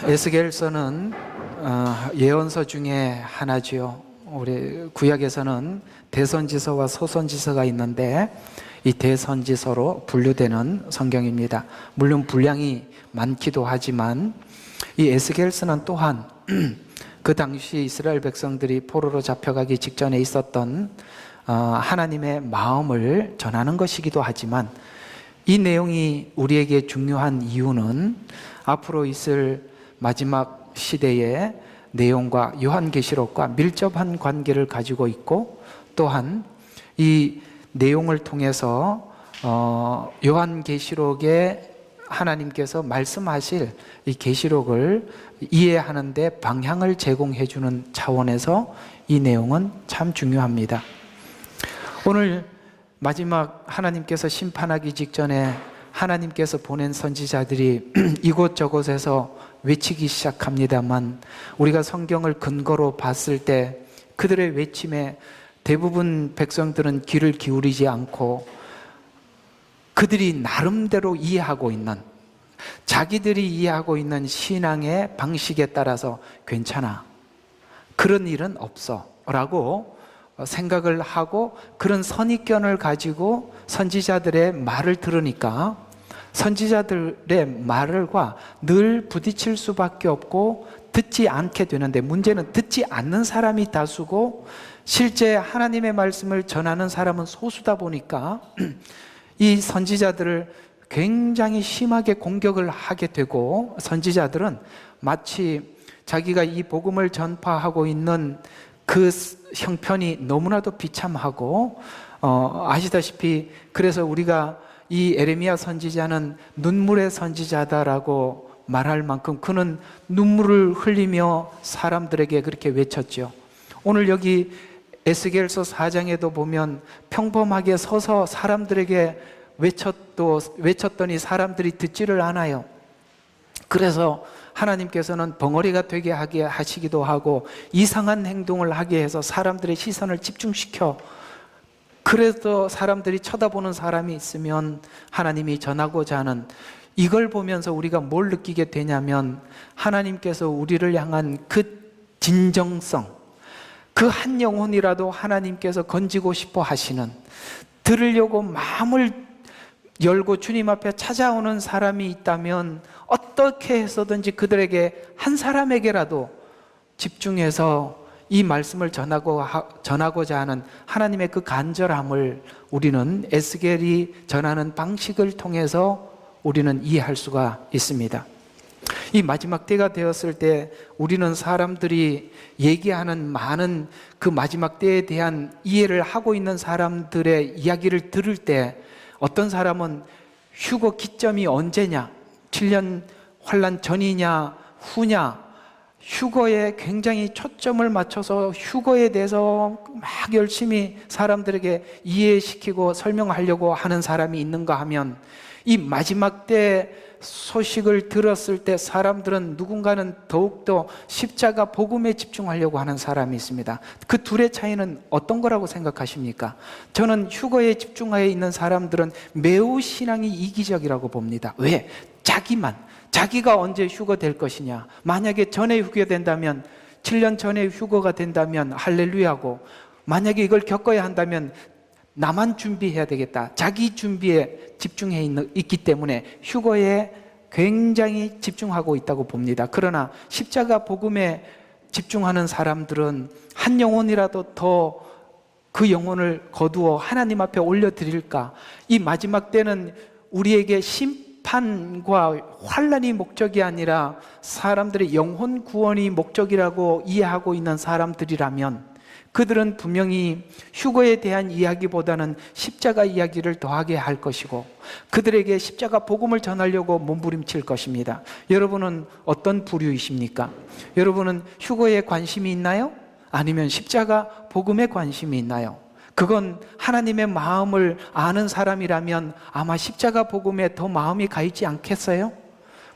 에스겔서는 예언서 중에 하나지요. 우리 구약에서는 대선지서와 소선지서가 있는데 이 대선지서로 분류되는 성경입니다. 물론 분량이 많기도 하지만 이 에스겔서는 또한 그 당시 이스라엘 백성들이 포로로 잡혀가기 직전에 있었던 하나님의 마음을 전하는 것이기도 하지만 이 내용이 우리에게 중요한 이유는 앞으로 있을 마지막 시대의 내용과 요한계시록과 밀접한 관계를 가지고 있고, 또한 이 내용을 통해서 요한계시록에 하나님께서 말씀하실 이 계시록을 이해하는 데 방향을 제공해 주는 차원에서 이 내용은 참 중요합니다. 오늘 마지막 하나님께서 심판하기 직전에 하나님께서 보낸 선지자들이 이곳저곳에서 외치기 시작합니다만, 우리가 성경을 근거로 봤을 때 그들의 외침에 대부분 백성들은 귀를 기울이지 않고 그들이 나름대로 이해하고 있는, 자기들이 이해하고 있는 신앙의 방식에 따라서 괜찮아, 그런 일은 없어 라고 생각을 하고 그런 선입견을 가지고 선지자들의 말을 들으니까 선지자들의 말과 늘 부딪힐 수밖에 없고 듣지 않게 되는데, 문제는 듣지 않는 사람이 다수고 실제 하나님의 말씀을 전하는 사람은 소수다 보니까 이 선지자들을 굉장히 심하게 공격을 하게 되고, 선지자들은 마치 자기가 이 복음을 전파하고 있는 그 형편이 너무나도 비참하고, 아시다시피 그래서 우리가 이 에레미야 선지자는 눈물의 선지자다라고 말할 만큼 그는 눈물을 흘리며 사람들에게 그렇게 외쳤죠. 오늘 여기 에스겔서 4장에도 보면 평범하게 서서 사람들에게 외쳤더니 사람들이 듣지를 않아요. 그래서 하나님께서는 벙어리가 되게 하게 하시기도 하고 이상한 행동을 하게 해서 사람들의 시선을 집중시켜, 그래서 사람들이 쳐다보는 사람이 있으면 하나님이 전하고자 하는, 이걸 보면서 우리가 뭘 느끼게 되냐면 하나님께서 우리를 향한 그 진정성, 그 한 영혼이라도 하나님께서 건지고 싶어 하시는, 들으려고 마음을 열고 주님 앞에 찾아오는 사람이 있다면 어떻게 해서든지 그들에게, 한 사람에게라도 집중해서 이 말씀을 전하고자 하는 하나님의 그 간절함을 우리는 에스겔이 전하는 방식을 통해서 우리는 이해할 수가 있습니다. 이 마지막 때가 되었을 때 우리는 사람들이 얘기하는 많은 그 마지막 때에 대한 이해를 하고 있는 사람들의 이야기를 들을 때, 어떤 사람은 휴거 기점이 언제냐, 7년 환란 전이냐 후냐, 휴거에 굉장히 초점을 맞춰서 휴거에 대해서 막 열심히 사람들에게 이해시키고 설명하려고 하는 사람이 있는가 하면, 이 마지막 때 소식을 들었을 때 사람들은 누군가는 더욱더 십자가 복음에 집중하려고 하는 사람이 있습니다. 그 둘의 차이는 어떤 거라고 생각하십니까? 저는 휴거에 집중하여 있는 사람들은 매우 신앙이 이기적이라고 봅니다. 왜? 자기가 언제 휴거 될 것이냐, 만약에 전에 휴거 된다면, 7년 전에 휴거가 된다면 할렐루야고, 만약에 이걸 겪어야 한다면 나만 준비해야 되겠다, 자기 준비에 집중해 있기 때문에 휴거에 굉장히 집중하고 있다고 봅니다. 그러나 십자가 복음에 집중하는 사람들은 한 영혼이라도 더 그 영혼을 거두어 하나님 앞에 올려드릴까, 이 마지막 때는 우리에게 심판과 환난이 목적이 아니라 사람들의 영혼 구원이 목적이라고 이해하고 있는 사람들이라면, 그들은 분명히 휴거에 대한 이야기보다는 십자가 이야기를 더하게 할 것이고 그들에게 십자가 복음을 전하려고 몸부림칠 것입니다. 여러분은 어떤 부류이십니까? 여러분은 휴거에 관심이 있나요? 아니면 십자가 복음에 관심이 있나요? 그건 하나님의 마음을 아는 사람이라면 아마 십자가 복음에 더 마음이 가 있지 않겠어요?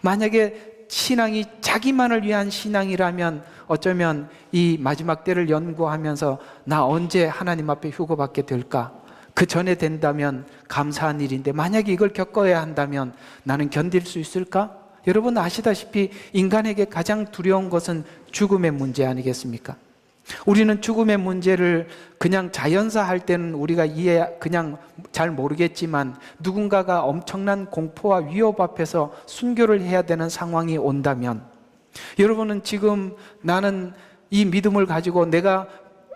만약에 신앙이 자기만을 위한 신앙이라면 어쩌면 이 마지막 때를 연구하면서 나 언제 하나님 앞에 휴거받게 될까? 그 전에 된다면 감사한 일인데 만약에 이걸 겪어야 한다면 나는 견딜 수 있을까? 여러분 아시다시피 인간에게 가장 두려운 것은 죽음의 문제 아니겠습니까? 우리는 죽음의 문제를 그냥 자연사 할 때는 우리가 그냥 잘 모르겠지만, 누군가가 엄청난 공포와 위협 앞에서 순교를 해야 되는 상황이 온다면, 여러분은 지금 나는 이 믿음을 가지고 내가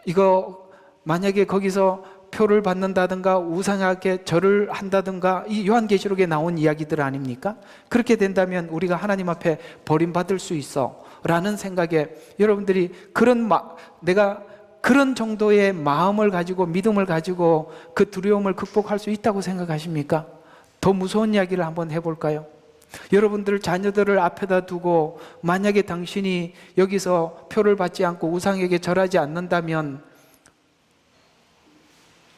이거 만약에 거기서 표를 받는다든가 우상에게 절을 한다든가, 이 요한계시록에 나온 이야기들 아닙니까? 그렇게 된다면 우리가 하나님 앞에 버림받을 수 있어 라는 생각에, 여러분들이 내가 그런 정도의 마음을 가지고 믿음을 가지고 그 두려움을 극복할 수 있다고 생각하십니까? 더 무서운 이야기를 한번 해볼까요? 여러분들 자녀들을 앞에다 두고 만약에 당신이 여기서 표를 받지 않고 우상에게 절하지 않는다면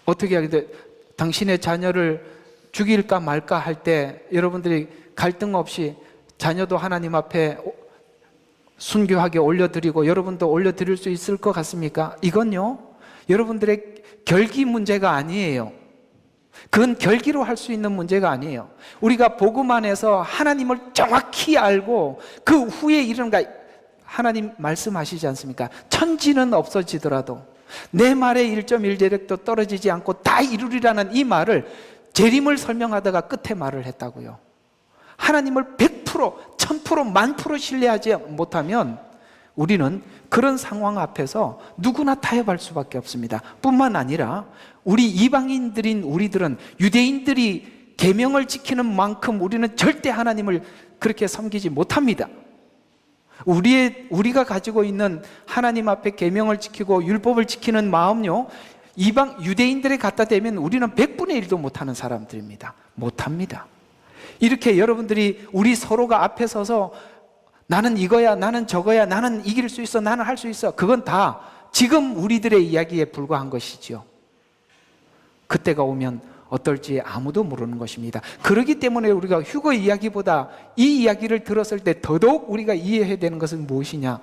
어떻게 하게 돼? 당신의 자녀를 죽일까 말까 할 때 여러분들이 갈등 없이 자녀도 하나님 앞에 순교하게 올려드리고 여러분도 올려드릴 수 있을 것 같습니까? 이건요, 여러분들의 결기 문제가 아니에요. 그건 결기로 할 수 있는 문제가 아니에요. 우리가 복음 안에서 하나님을 정확히 알고 그 후에 이른가, 하나님 말씀하시지 않습니까? 천지는 없어지더라도 내 말의 1.1제력도 떨어지지 않고 다 이루리라는 이 말을, 재림을 설명하다가 끝에 말을 했다고요. 하나님을 100%, 1000%, 10,000% 신뢰하지 못하면 우리는 그런 상황 앞에서 누구나 타협할 수밖에 없습니다. 뿐만 아니라 우리 이방인들인 우리들은 유대인들이 계명을 지키는 만큼 우리는 절대 하나님을 그렇게 섬기지 못합니다. 우리가 가지고 있는 하나님 앞에 계명을 지키고 율법을 지키는 마음요, 이방 유대인들에 갖다 대면 우리는 100분의 1도 못하는 사람들입니다. 못합니다. 이렇게 여러분들이 우리 서로가 앞에 서서 나는 이거야, 나는 저거야, 나는 이길 수 있어, 나는 할 수 있어, 그건 다 지금 우리들의 이야기에 불과한 것이죠. 그때가 오면 어떨지 아무도 모르는 것입니다. 그렇기 때문에 우리가 휴거 이야기보다 이 이야기를 들었을 때 더더욱 우리가 이해해야 되는 것은 무엇이냐?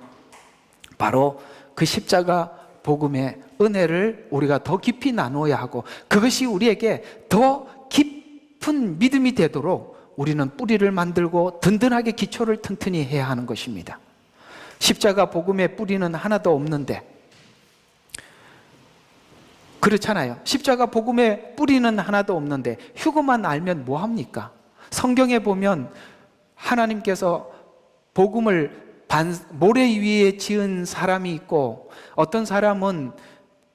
바로 그 십자가 복음의 은혜를 우리가 더 깊이 나누어야 하고, 그것이 우리에게 더 깊은 믿음이 되도록 우리는 뿌리를 만들고 든든하게 기초를 튼튼히 해야 하는 것입니다. 십자가 복음의 뿌리는 하나도 없는데, 그렇잖아요. 십자가 복음의 뿌리는 하나도 없는데 휴거만 알면 뭐합니까? 성경에 보면 하나님께서 복음을 모래 위에 지은 사람이 있고, 어떤 사람은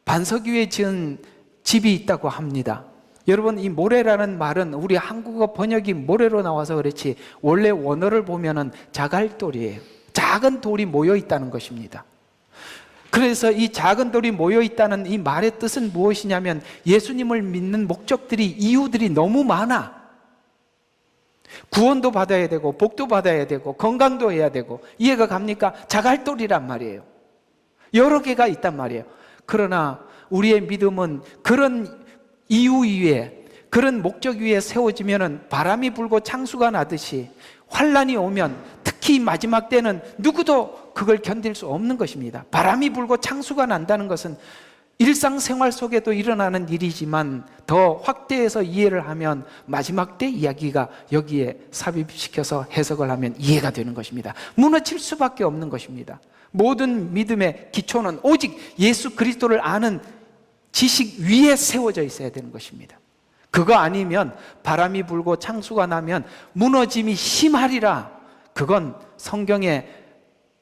반석 위에 지은 집이 있다고 합니다. 여러분, 이 모래라는 말은 우리 한국어 번역이 모래로 나와서 그렇지, 원래 원어를 보면은 자갈돌이에요. 작은 돌이 모여 있다는 것입니다. 그래서 이 작은 돌이 모여 있다는 이 말의 뜻은 무엇이냐면, 예수님을 믿는 목적들이, 이유들이 너무 많아. 구원도 받아야 되고 복도 받아야 되고 건강도 해야 되고, 이해가 갑니까? 자갈돌이란 말이에요. 여러 개가 있단 말이에요. 그러나 우리의 믿음은 그런 이유 위에, 그런 목적 위에 세워지면은 바람이 불고 창수가 나듯이 환란이 오면, 특히 마지막 때는 누구도 그걸 견딜 수 없는 것입니다. 바람이 불고 창수가 난다는 것은 일상생활 속에도 일어나는 일이지만 더 확대해서 이해를 하면 마지막 때 이야기가 여기에 삽입시켜서 해석을 하면 이해가 되는 것입니다. 무너질 수밖에 없는 것입니다. 모든 믿음의 기초는 오직 예수 그리스도를 아는 지식 위에 세워져 있어야 되는 것입니다. 그거 아니면 바람이 불고 창수가 나면 무너짐이 심하리라. 그건 성경에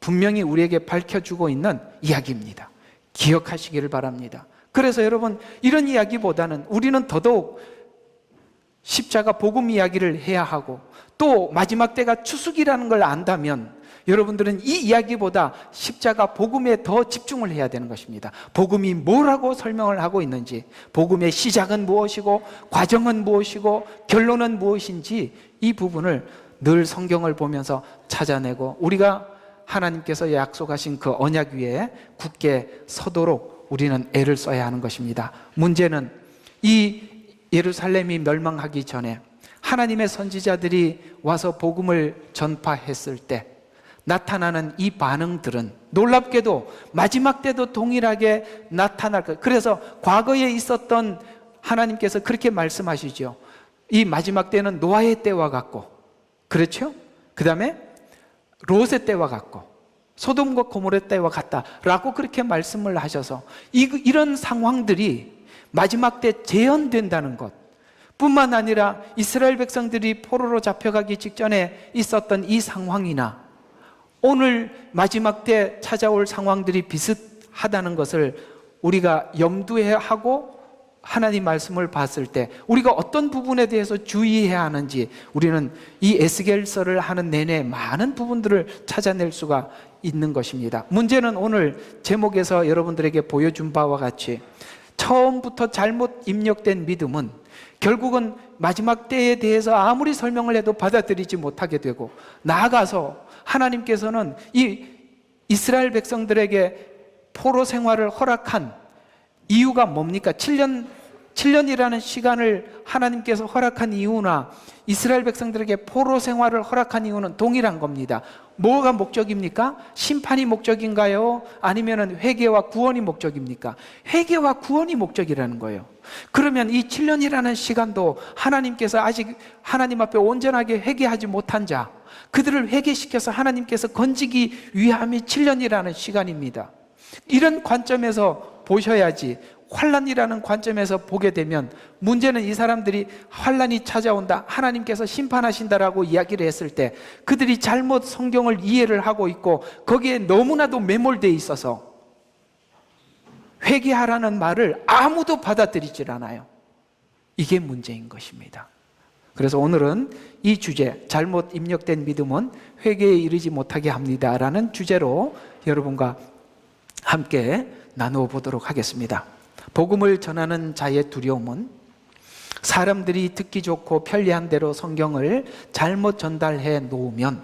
분명히 우리에게 밝혀주고 있는 이야기입니다. 기억하시기를 바랍니다. 그래서 여러분, 이런 이야기보다는 우리는 더더욱 십자가 복음 이야기를 해야 하고, 또 마지막 때가 추수기라는 걸 안다면 여러분들은 이 이야기보다 십자가 복음에 더 집중을 해야 되는 것입니다. 복음이 뭐라고 설명을 하고 있는지, 복음의 시작은 무엇이고 과정은 무엇이고 결론은 무엇인지, 이 부분을 늘 성경을 보면서 찾아내고 우리가 하나님께서 약속하신 그 언약 위에 굳게 서도록 우리는 애를 써야 하는 것입니다. 문제는 이 예루살렘이 멸망하기 전에 하나님의 선지자들이 와서 복음을 전파했을 때 나타나는 이 반응들은 놀랍게도 마지막 때도 동일하게 나타날 것. 그래서 과거에 있었던, 하나님께서 그렇게 말씀하시죠. 이 마지막 때는 노아의 때와 같고, 그렇죠? 그 다음에 롯의 때와 같고 소돔과 고모레 때와 같다라고 그렇게 말씀을 하셔서 이런 상황들이 마지막 때 재현된다는 것 뿐만 아니라 이스라엘 백성들이 포로로 잡혀가기 직전에 있었던 이 상황이나 오늘 마지막 때 찾아올 상황들이 비슷하다는 것을 우리가 염두에 하고 하나님 말씀을 봤을 때 우리가 어떤 부분에 대해서 주의해야 하는지 우리는 이 에스겔서를 하는 내내 많은 부분들을 찾아낼 수가 있는 것입니다. 문제는 오늘 제목에서 여러분들에게 보여준 바와 같이 처음부터 잘못 입력된 믿음은 결국은 마지막 때에 대해서 아무리 설명을 해도 받아들이지 못하게 되고 나아가서 하나님께서는 이 이스라엘 백성들에게 포로 생활을 허락한 이유가 뭡니까? 7년이라는 시간을 하나님께서 허락한 이유나 이스라엘 백성들에게 포로 생활을 허락한 이유는 동일한 겁니다. 뭐가 목적입니까? 심판이 목적인가요? 아니면 회개와 구원이 목적입니까? 회개와 구원이 목적이라는 거예요. 그러면 이 7년이라는 시간도 하나님께서 아직 하나님 앞에 온전하게 회개하지 못한 자, 그들을 회개시켜서 하나님께서 건지기 위함이 7년이라는 시간입니다. 이런 관점에서 보셔야지 환난이라는 관점에서 보게 되면 문제는 이 사람들이 환난이 찾아온다, 하나님께서 심판하신다라고 이야기를 했을 때 그들이 잘못 성경을 이해를 하고 있고 거기에 너무나도 매몰되어 있어서 회개하라는 말을 아무도 받아들이질 않아요. 이게 문제인 것입니다. 그래서 오늘은 이 주제, 잘못 입력된 믿음은 회개에 이르지 못하게 합니다 라는 주제로 여러분과 함께 나누어 보도록 하겠습니다. 복음을 전하는 자의 두려움은 사람들이 듣기 좋고 편리한 대로 성경을 잘못 전달해 놓으면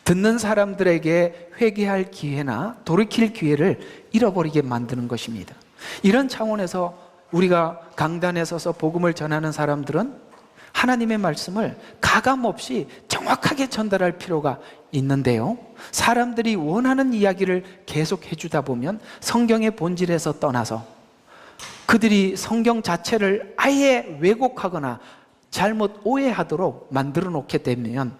듣는 사람들에게 회개할 기회나 돌이킬 기회를 잃어버리게 만드는 것입니다. 이런 차원에서 우리가 강단에 서서 복음을 전하는 사람들은 하나님의 말씀을 가감없이 정확하게 전달할 필요가 있는데요, 사람들이 원하는 이야기를 계속 해주다 보면 성경의 본질에서 떠나서 그들이 성경 자체를 아예 왜곡하거나 잘못 오해하도록 만들어 놓게 되면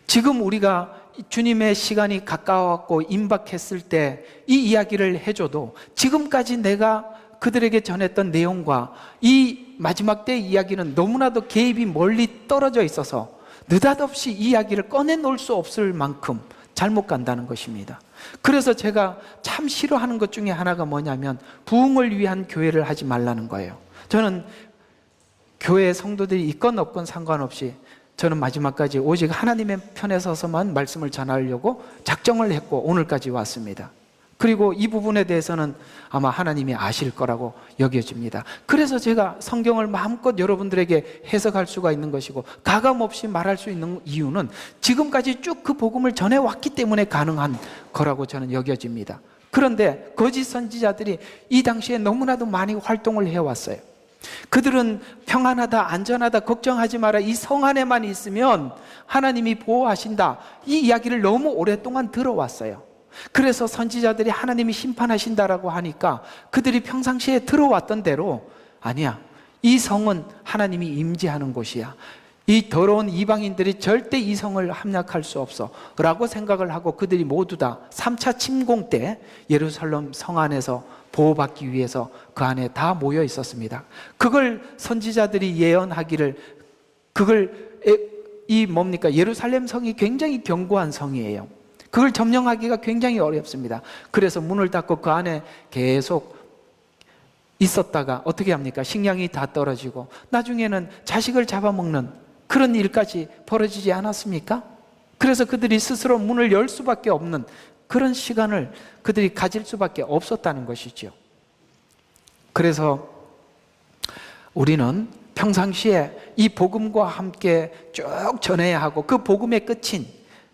지금 우리가 주님의 시간이 가까웠고 임박했을 때 이 이야기를 해줘도 지금까지 내가 그들에게 전했던 내용과 이 마지막 때 이야기는 너무나도 개입이 멀리 떨어져 있어서 느닷없이 이 이야기를 꺼내놓을 수 없을 만큼 잘못 간다는 것입니다. 그래서 제가 참 싫어하는 것 중에 하나가 뭐냐면 부흥을 위한 교회를 하지 말라는 거예요. 저는 교회 성도들이 있건 없건 상관없이 저는 마지막까지 오직 하나님의 편에 서서만 말씀을 전하려고 작정을 했고 오늘까지 왔습니다. 그리고 이 부분에 대해서는 아마 하나님이 아실 거라고 여겨집니다. 그래서 제가 성경을 마음껏 여러분들에게 해석할 수가 있는 것이고 가감없이 말할 수 있는 이유는 지금까지 쭉 그 복음을 전해왔기 때문에 가능한 거라고 저는 여겨집니다. 그런데 거짓 선지자들이 이 당시에 너무나도 많이 활동을 해왔어요. 그들은 평안하다, 안전하다, 걱정하지 마라, 이 성 안에만 있으면 하나님이 보호하신다, 이 이야기를 너무 오랫동안 들어왔어요. 그래서 선지자들이 하나님이 심판하신다라고 하니까 그들이 평상시에 들어왔던 대로 아니야, 이 성은 하나님이 임재하는 곳이야, 이 더러운 이방인들이 절대 이 성을 함락할 수 없어 라고 생각을 하고 그들이 모두 다 3차 침공 때 예루살렘 성 안에서 보호받기 위해서 그 안에 다 모여 있었습니다. 그걸 선지자들이 예언하기를, 예루살렘 성이 굉장히 견고한 성이에요. 그걸 점령하기가 굉장히 어렵습니다. 그래서 문을 닫고 그 안에 계속 있었다가 어떻게 합니까? 식량이 다 떨어지고 나중에는 자식을 잡아먹는 그런 일까지 벌어지지 않았습니까? 그래서 그들이 스스로 문을 열 수밖에 없는 그런 시간을 그들이 가질 수밖에 없었다는 것이죠. 그래서 우리는 평상시에 이 복음과 함께 쭉 전해야 하고 그 복음의 끝인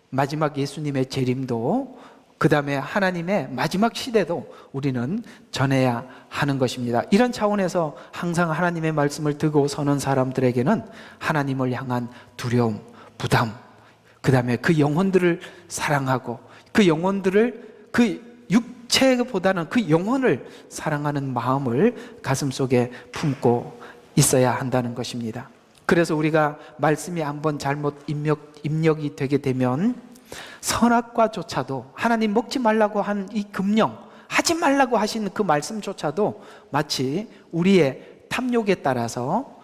마지막 예수님의 재림도 그 다음에 하나님의 마지막 시대도 우리는 전해야 하는 것입니다. 이런 차원에서 항상 하나님의 말씀을 듣고 서는 사람들에게는 하나님을 향한 두려움, 부담, 그 다음에 그 영혼들을 사랑하고 그 영혼들을 그 육체보다는 그 영혼을 사랑하는 마음을 가슴속에 품고 있어야 한다는 것입니다. 그래서 우리가 말씀이 한번 잘못 입력이 되게 되면 선악과조차도, 하나님 먹지 말라고 한 이 금령, 하지 말라고 하신 그 말씀조차도 마치 우리의 탐욕에 따라서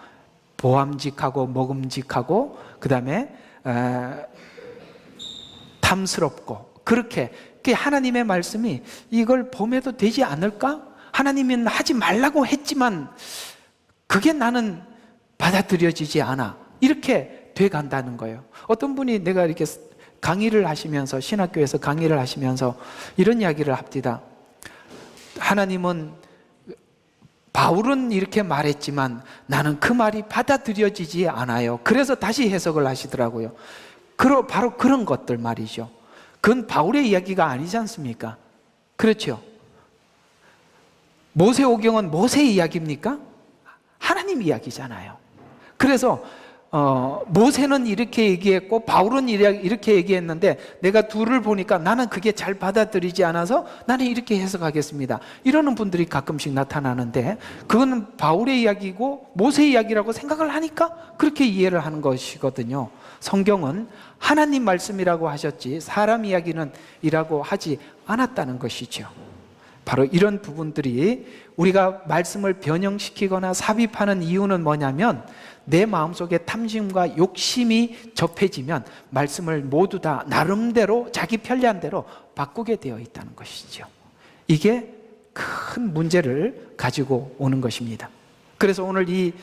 보암직하고 먹음직하고 그 다음에 탐스럽고, 그렇게 하나님의 말씀이 이걸 봄에도 되지 않을까? 하나님은 하지 말라고 했지만 그게 나는 받아들여지지 않아, 이렇게 돼간다는 거예요. 어떤 분이 내가 이렇게 강의를 하시면서, 신학교에서 강의를 하시면서 이런 이야기를 합니다. 하나님은, 바울은 이렇게 말했지만 나는 그 말이 받아들여지지 않아요. 그래서 다시 해석을 하시더라고요. 바로 그런 것들 말이죠. 그건 바울의 이야기가 아니지 않습니까? 그렇죠? 모세오경은 모세의 이야기입니까? 하나님 이야기잖아요. 그래서 모세는 이렇게 얘기했고 바울은 이렇게 얘기했는데 내가 둘을 보니까 나는 그게 잘 받아들이지 않아서 나는 이렇게 해석하겠습니다, 이러는 분들이 가끔씩 나타나는데, 그거는 바울의 이야기고 모세의 이야기라고 생각을 하니까 그렇게 이해를 하는 것이거든요. 성경은 하나님 말씀이라고 하셨지 사람 이야기는 이라고 하지 않았다는 것이죠. 바로 이런 부분들이 우리가 말씀을 변형시키거나 삽입하는 이유는 뭐냐면, 내 마음속에 탐심과 욕심이 접해지면 말씀을 모두 다 나름대로 자기 편리한 대로 바꾸게 되어 있다는 것이죠. 이게 큰 문제를 가지고 오는 것입니다. 그래서 오늘 이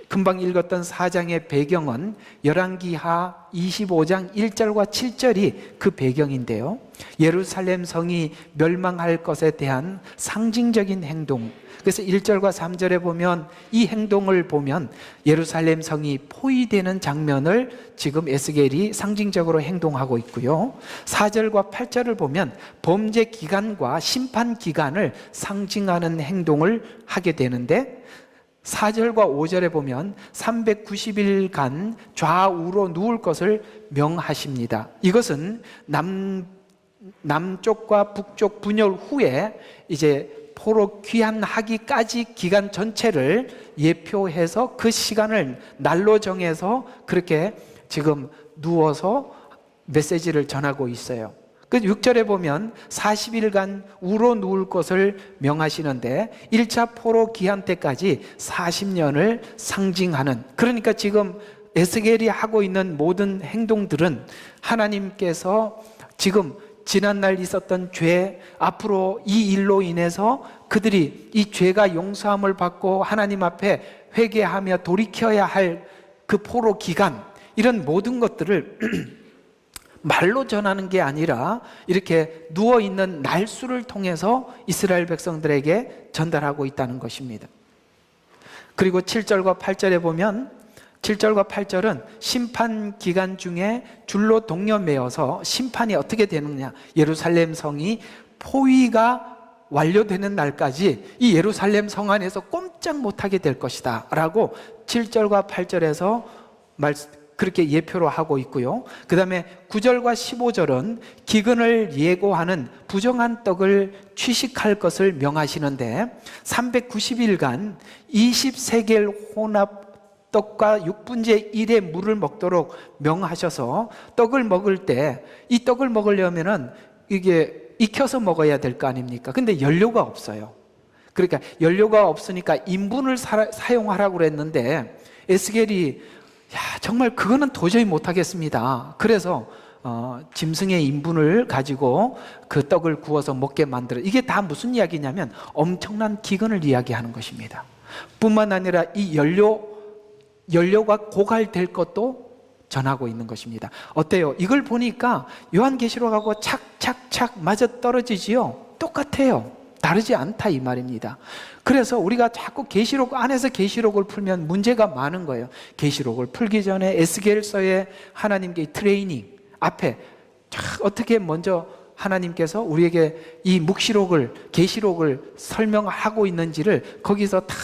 금방 읽었던 4장의 배경은 열왕기하 25장 1절과 7절이 그 배경인데요, 예루살렘 성이 멸망할 것에 대한 상징적인 행동, 그래서 1절과 3절에 보면 이 행동을 보면 예루살렘 성이 포위되는 장면을 지금 에스겔이 상징적으로 행동하고 있고요, 4절과 8절을 보면 범죄 기간과 심판 기간을 상징하는 행동을 하게 되는데, 4절과 5절에 보면 390일간 좌우로 누울 것을 명하십니다. 이것은 남쪽과 북쪽 분열 후에 이제 포로 귀환하기까지 기간 전체를 예표해서 그 시간을 날로 정해서 그렇게 지금 누워서 메시지를 전하고 있어요. 그 6절에 보면 40일간 우로 누울 것을 명하시는데 1차 포로 기한 때까지 40년을 상징하는, 그러니까 지금 에스겔이 하고 있는 모든 행동들은 하나님께서 지금 지난날 있었던 죄, 앞으로 이 일로 인해서 그들이 이 죄가 용서함을 받고 하나님 앞에 회개하며 돌이켜야 할 그 포로 기간, 이런 모든 것들을 말로 전하는 게 아니라 이렇게 누워있는 날수를 통해서 이스라엘 백성들에게 전달하고 있다는 것입니다. 그리고 7절과 8절에 보면 7절과 8절은 심판 기간 중에 줄로 동여매어서 심판이 어떻게 되느냐, 예루살렘 성이 포위가 완료되는 날까지 이 예루살렘 성 안에서 꼼짝 못하게 될 것이다 라고 7절과 8절에서 그렇게 예표로 하고 있고요, 그 다음에 9절과 15절은 기근을 예고하는 부정한 떡을 취식할 것을 명하시는데 390일간 20세겔 혼합 떡과 6분의 1의 물을 먹도록 명하셔서, 떡을 먹을 때 이 떡을 먹으려면은 이게 익혀서 먹어야 될 거 아닙니까? 근데 연료가 없어요. 그러니까 연료가 없으니까 인분을 사용하라고 그랬는데 에스겔이 정말 그거는 도저히 못하겠습니다. 그래서 짐승의 인분을 가지고 그 떡을 구워서 먹게 만들어. 이게 다 무슨 이야기냐면 엄청난 기근을 이야기하는 것입니다. 뿐만 아니라 이 연료가 고갈될 것도 전하고 있는 것입니다. 어때요? 이걸 보니까 요한계시록하고 착착착 맞아떨어지지요? 똑같아요. 다르지 않다 이 말입니다. 그래서 우리가 자꾸 계시록 안에서 계시록을 풀면 문제가 많은 거예요. 계시록을 풀기 전에 에스겔서의 하나님께 트레이닝 앞에 어떻게 먼저 하나님께서 우리에게 이 묵시록을, 계시록을 설명하고 있는지를 거기서 다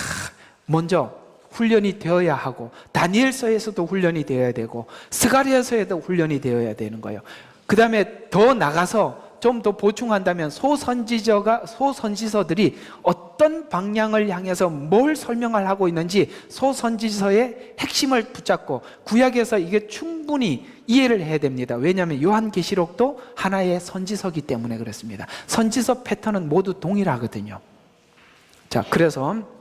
먼저 훈련이 되어야 하고, 다니엘서에서도 훈련이 되어야 되고, 스가랴서에도 훈련이 되어야 되는 거예요. 그 다음에 더 나가서 좀 더 보충한다면 소선지서들이 어떤 방향을 향해서 뭘 설명을 하고 있는지 소선지서의 핵심을 붙잡고 구약에서 이게 충분히 이해를 해야 됩니다. 왜냐하면 요한계시록도 하나의 선지서기 때문에 그렇습니다. 선지서 패턴은 모두 동일하거든요. 자, 그래서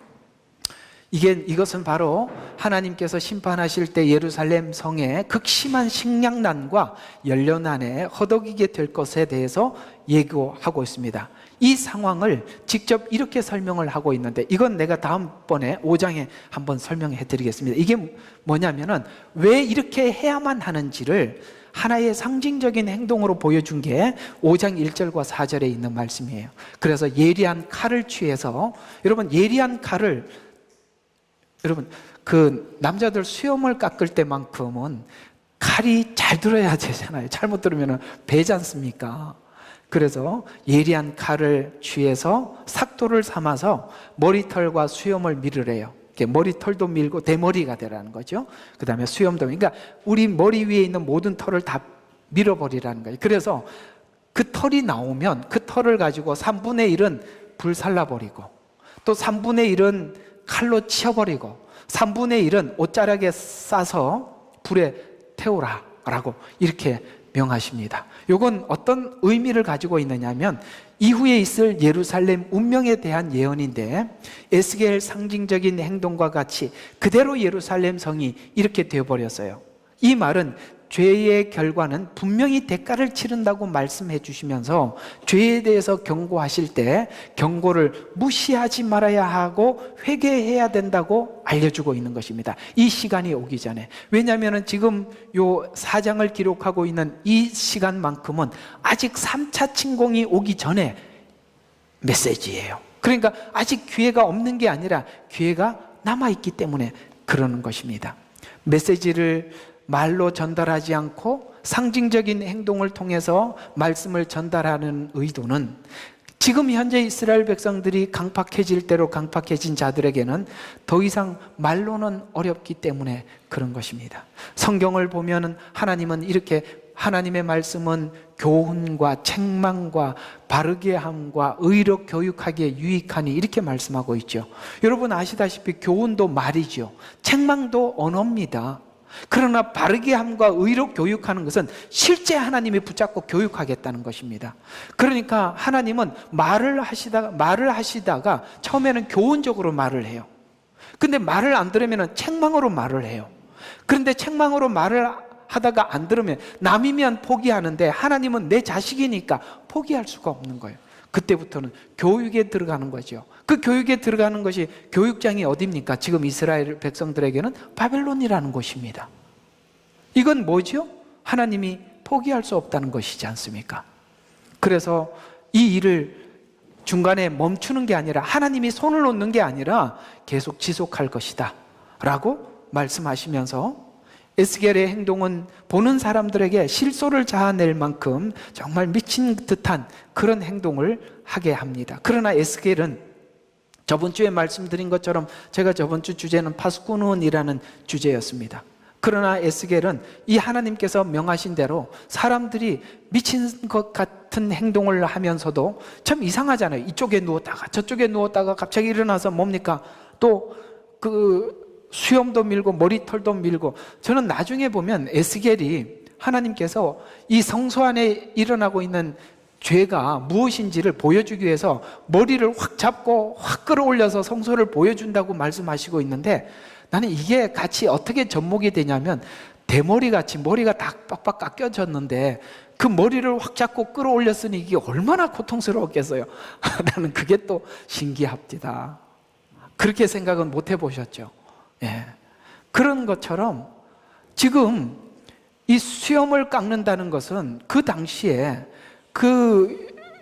이것은 바로 하나님께서 심판하실 때 예루살렘 성에 극심한 식량난과 연료난에 허덕이게 될 것에 대해서 예고하고 있습니다. 이 상황을 직접 이렇게 설명을 하고 있는데, 이건 내가 다음번에 5장에 한번 설명해 드리겠습니다. 이게 뭐냐면은 왜 이렇게 해야만 하는지를 하나의 상징적인 행동으로 보여준 게 5장 1절과 4절에 있는 말씀이에요. 그래서 예리한 칼을 취해서, 여러분 그 남자들 수염을 깎을 때만큼은 칼이 잘 들어야 되잖아요. 잘못 들으면 베지 않습니까? 그래서 예리한 칼을 취해서 삭도를 삼아서 머리털과 수염을 밀으래요. 머리털도 밀고 대머리가 되라는 거죠. 그 다음에 수염도, 그러니까 우리 머리 위에 있는 모든 털을 다 밀어버리라는 거예요. 그래서 그 털이 나오면 그 털을 가지고 3분의 1은 불살라버리고, 또 3분의 1은 칼로 치워버리고, 3분의 1은 옷자락에 싸서 불에 태우라 라고 이렇게 명하십니다. 이건 어떤 의미를 가지고 있느냐면 이후에 있을 예루살렘 운명에 대한 예언인데, 에스겔 상징적인 행동과 같이 그대로 예루살렘 성이 이렇게 되어버렸어요. 이 말은 죄의 결과는 분명히 대가를 치른다고 말씀해 주시면서 죄에 대해서 경고하실 때 경고를 무시하지 말아야 하고 회개해야 된다고 알려주고 있는 것입니다. 이 시간이 오기 전에. 왜냐하면 지금 요 4장을 기록하고 있는 이 시간만큼은 아직 3차 침공이 오기 전에 메시지예요. 그러니까 아직 기회가 없는 게 아니라 기회가 남아있기 때문에 그러는 것입니다. 메시지를 말로 전달하지 않고 상징적인 행동을 통해서 말씀을 전달하는 의도는 지금 현재 이스라엘 백성들이 강팍해질 대로 강팍해진 자들에게는 더 이상 말로는 어렵기 때문에 그런 것입니다. 성경을 보면 하나님은 이렇게, 하나님의 말씀은 교훈과 책망과 바르게 함과 의로 교육하기에 유익하니 이렇게 말씀하고 있죠. 여러분 아시다시피 교훈도 말이죠. 책망도 언어입니다. 그러나 바르게 함과 의로 교육하는 것은 실제 하나님이 붙잡고 교육하겠다는 것입니다. 그러니까 하나님은 말을 하시다가 처음에는 교훈적으로 말을 해요. 근데 말을 안 들으면 책망으로 말을 해요. 그런데 책망으로 말을 하다가 안 들으면 남이면 포기하는데 하나님은 내 자식이니까 포기할 수가 없는 거예요. 그때부터는 교육에 들어가는 거죠. 그 교육에 들어가는 것이, 교육장이 어디입니까? 지금 이스라엘 백성들에게는 바벨론이라는 곳입니다. 이건 뭐죠? 하나님이 포기할 수 없다는 것이지 않습니까? 그래서 이 일을 중간에 멈추는 게 아니라, 하나님이 손을 놓는 게 아니라 계속 지속할 것이다 라고 말씀하시면서, 에스겔의 행동은 보는 사람들에게 실소를 자아낼 만큼 정말 미친 듯한 그런 행동을 하게 합니다. 그러나 에스겔은 저번 주에 말씀드린 것처럼, 제가 저번 주 주제는 파스쿠눈이라는 주제였습니다. 그러나 에스겔은 이 하나님께서 명하신 대로 사람들이 미친 것 같은 행동을 하면서도 참 이상하잖아요. 이쪽에 누웠다가 저쪽에 누웠다가 갑자기 일어나서 뭡니까? 또 수염도 밀고 머리털도 밀고. 저는 나중에 보면 에스겔이 하나님께서 이 성소 안에 일어나고 있는 죄가 무엇인지를 보여주기 위해서 머리를 확 잡고 확 끌어올려서 성소를 보여준다고 말씀하시고 있는데, 나는 이게 같이 어떻게 접목이 되냐면, 대머리같이 머리가 다 빡빡 깎여졌는데 그 머리를 확 잡고 끌어올렸으니 이게 얼마나 고통스러웠겠어요. 나는 그게 또 신기합니다. 그렇게 생각은 못 해보셨죠? 예. 그런 것처럼 지금 이 수염을 깎는다는 것은 그 당시에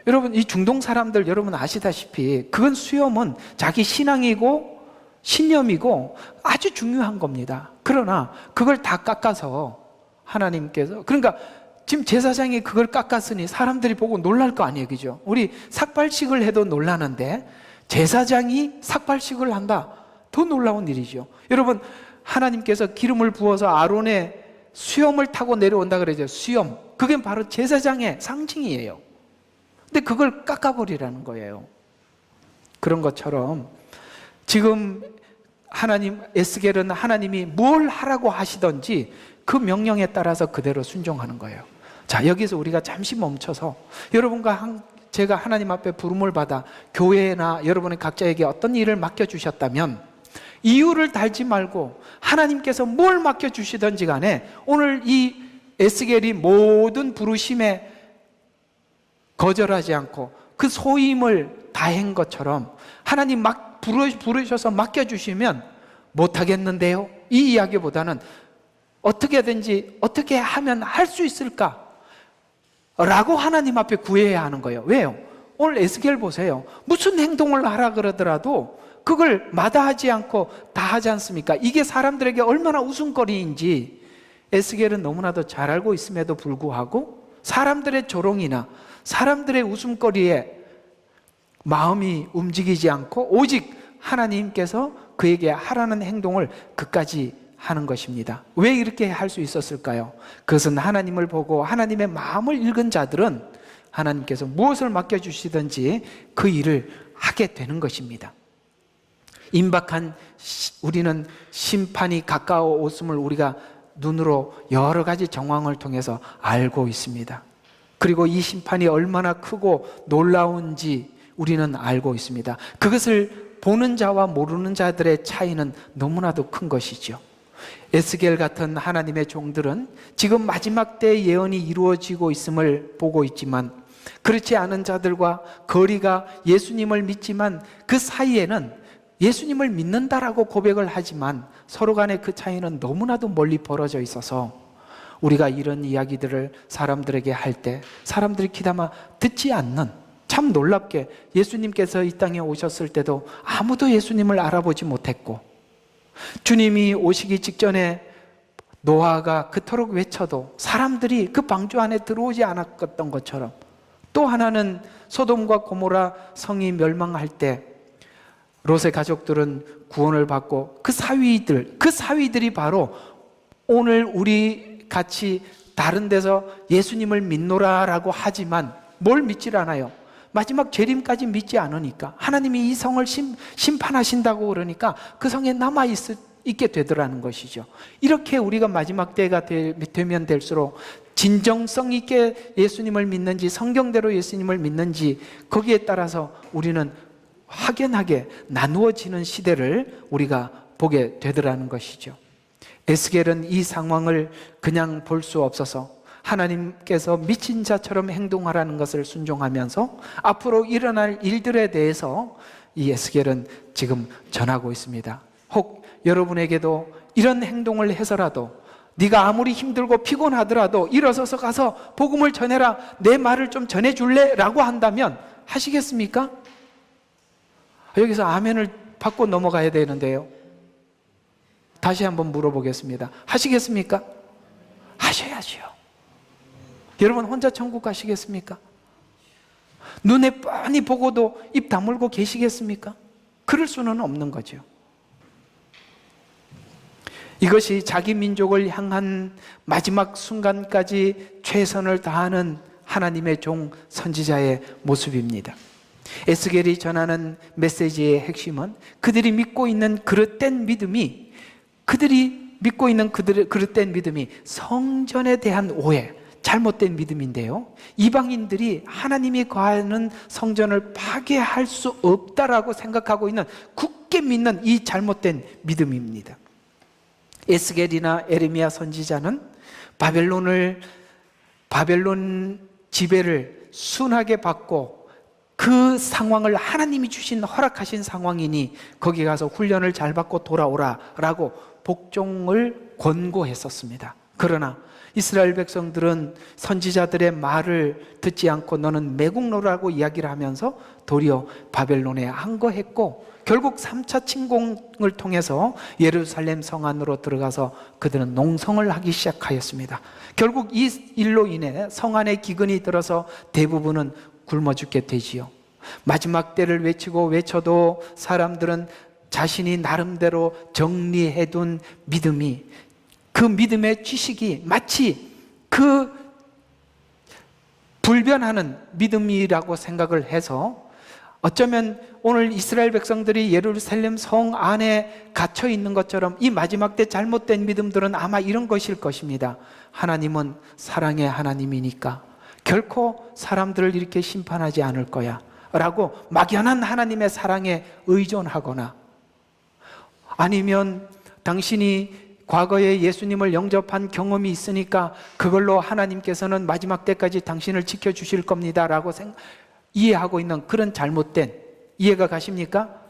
여러분 이 중동 사람들 여러분 아시다시피 그건 수염은 자기 신앙이고 신념이고 아주 중요한 겁니다. 그러나 그걸 다 깎아서 하나님께서, 그러니까 지금 제사장이 그걸 깎았으니 사람들이 보고 놀랄 거 아니에요, 그죠? 우리 삭발식을 해도 놀라는데 제사장이 삭발식을 한다, 더 놀라운 일이죠. 여러분 하나님께서 기름을 부어서 아론의 수염을 타고 내려온다 그러죠. 수염, 그게 바로 제사장의 상징이에요. 근데 그걸 깎아버리라는 거예요. 그런 것처럼 지금 하나님, 에스겔은 하나님이 뭘 하라고 하시던지 그 명령에 따라서 그대로 순종하는 거예요. 자, 여기서 우리가 잠시 멈춰서 여러분과 제가 하나님 앞에 부름을 받아 교회나 여러분의 각자에게 어떤 일을 맡겨주셨다면 이유를 달지 말고 하나님께서 뭘 맡겨주시든지 간에 오늘 이 에스겔이 모든 부르심에 거절하지 않고 그 소임을 다한 것처럼 하나님 막 부르셔서 맡겨주시면 못하겠는데요? 이 이야기보다는 어떻게든지 어떻게 하면 할 수 있을까? 라고 하나님 앞에 구해야 하는 거예요. 왜요? 오늘 에스겔 보세요. 무슨 행동을 하라 그러더라도 그걸 마다하지 않고 다 하지 않습니까? 이게 사람들에게 얼마나 웃음거리인지 에스겔은 너무나도 잘 알고 있음에도 불구하고 사람들의 조롱이나 사람들의 웃음거리에 마음이 움직이지 않고 오직 하나님께서 그에게 하라는 행동을 끝까지 하는 것입니다. 왜 이렇게 할 수 있었을까요? 그것은 하나님을 보고 하나님의 마음을 읽은 자들은 하나님께서 무엇을 맡겨주시든지 그 일을 하게 되는 것입니다. 임박한 우리는 심판이 가까워 오심을 우리가 눈으로 여러 가지 정황을 통해서 알고 있습니다. 그리고 이 심판이 얼마나 크고 놀라운지 우리는 알고 있습니다. 그것을 보는 자와 모르는 자들의 차이는 너무나도 큰 것이죠. 에스겔 같은 하나님의 종들은 지금 마지막 때 예언이 이루어지고 있음을 보고 있지만 그렇지 않은 자들과 거리가 예수님을 믿지만 그 사이에는 예수님을 믿는다라고 고백을 하지만 서로 간의 그 차이는 너무나도 멀리 벌어져 있어서 우리가 이런 이야기들을 사람들에게 할 때 사람들이 귀담아 듣지 않는, 참 놀랍게 예수님께서 이 땅에 오셨을 때도 아무도 예수님을 알아보지 못했고 주님이 오시기 직전에 노아가 그토록 외쳐도 사람들이 그 방주 안에 들어오지 않았던 것처럼 또 하나는 소돔과 고모라 성이 멸망할 때 롯의 가족들은 구원을 받고 그 사위들이 바로 오늘 우리 같이 다른 데서 예수님을 믿노라라고 하지만 뭘 믿질 않아요. 마지막 재림까지 믿지 않으니까 하나님이 이 성을 심판하신다고 그러니까 그 성에 남아있게 되더라는 것이죠. 이렇게 우리가 마지막 때가 되면 될수록 진정성 있게 예수님을 믿는지 성경대로 예수님을 믿는지 거기에 따라서 우리는 확연하게 나누어지는 시대를 우리가 보게 되더라는 것이죠. 에스겔은 이 상황을 그냥 볼 수 없어서 하나님께서 미친 자처럼 행동하라는 것을 순종하면서 앞으로 일어날 일들에 대해서 이 에스겔은 지금 전하고 있습니다. 혹 여러분에게도 이런 행동을 해서라도 네가 아무리 힘들고 피곤하더라도 일어서서 가서 복음을 전해라, 내 말을 좀 전해줄래? 라고 한다면 하시겠습니까? 여기서 아멘을 받고 넘어가야 되는데요. 다시 한번 물어보겠습니다. 하시겠습니까? 하셔야지요. 여러분 혼자 천국 가시겠습니까? 눈에 뻔히 보고도 입 다물고 계시겠습니까? 그럴 수는 없는 거죠. 이것이 자기 민족을 향한 마지막 순간까지 최선을 다하는 하나님의 종 선지자의 모습입니다. 에스겔이 전하는 메시지의 핵심은 그들이 믿고 있는 그릇된 믿음이 성전에 대한 오해, 잘못된 믿음인데요. 이방인들이 하나님이 거하는 성전을 파괴할 수 없다라고 생각하고 있는, 굳게 믿는 이 잘못된 믿음입니다. 에스겔이나 에레미야 선지자는 바벨론 지배를 순하게 받고 그 상황을 하나님이 주신 허락하신 상황이니 거기 가서 훈련을 잘 받고 돌아오라라고 복종을 권고했었습니다. 그러나 이스라엘 백성들은 선지자들의 말을 듣지 않고 너는 매국노라고 이야기를 하면서 도리어 바벨론에 항거했고 결국 3차 침공을 통해서 예루살렘 성 안으로 들어가서 그들은 농성을 하기 시작하였습니다. 결국 이 일로 인해 성 안에 기근이 들어서 대부분은 굶어 죽게 되지요. 마지막 때를 외쳐도 사람들은 자신이 나름대로 정리해둔 믿음이, 그 믿음의 지식이 마치 그 불변하는 믿음이라고 생각을 해서 어쩌면 오늘 이스라엘 백성들이 예루살렘 성 안에 갇혀 있는 것처럼 이 마지막 때 잘못된 믿음들은 아마 이런 것일 것입니다. 하나님은 사랑의 하나님이니까 결코 사람들을 이렇게 심판하지 않을 거야 라고 막연한 하나님의 사랑에 의존하거나, 아니면 당신이 과거에 예수님을 영접한 경험이 있으니까 그걸로 하나님께서는 마지막 때까지 당신을 지켜주실 겁니다 라고 이해하고 있는 그런 잘못된 이해가 가십니까?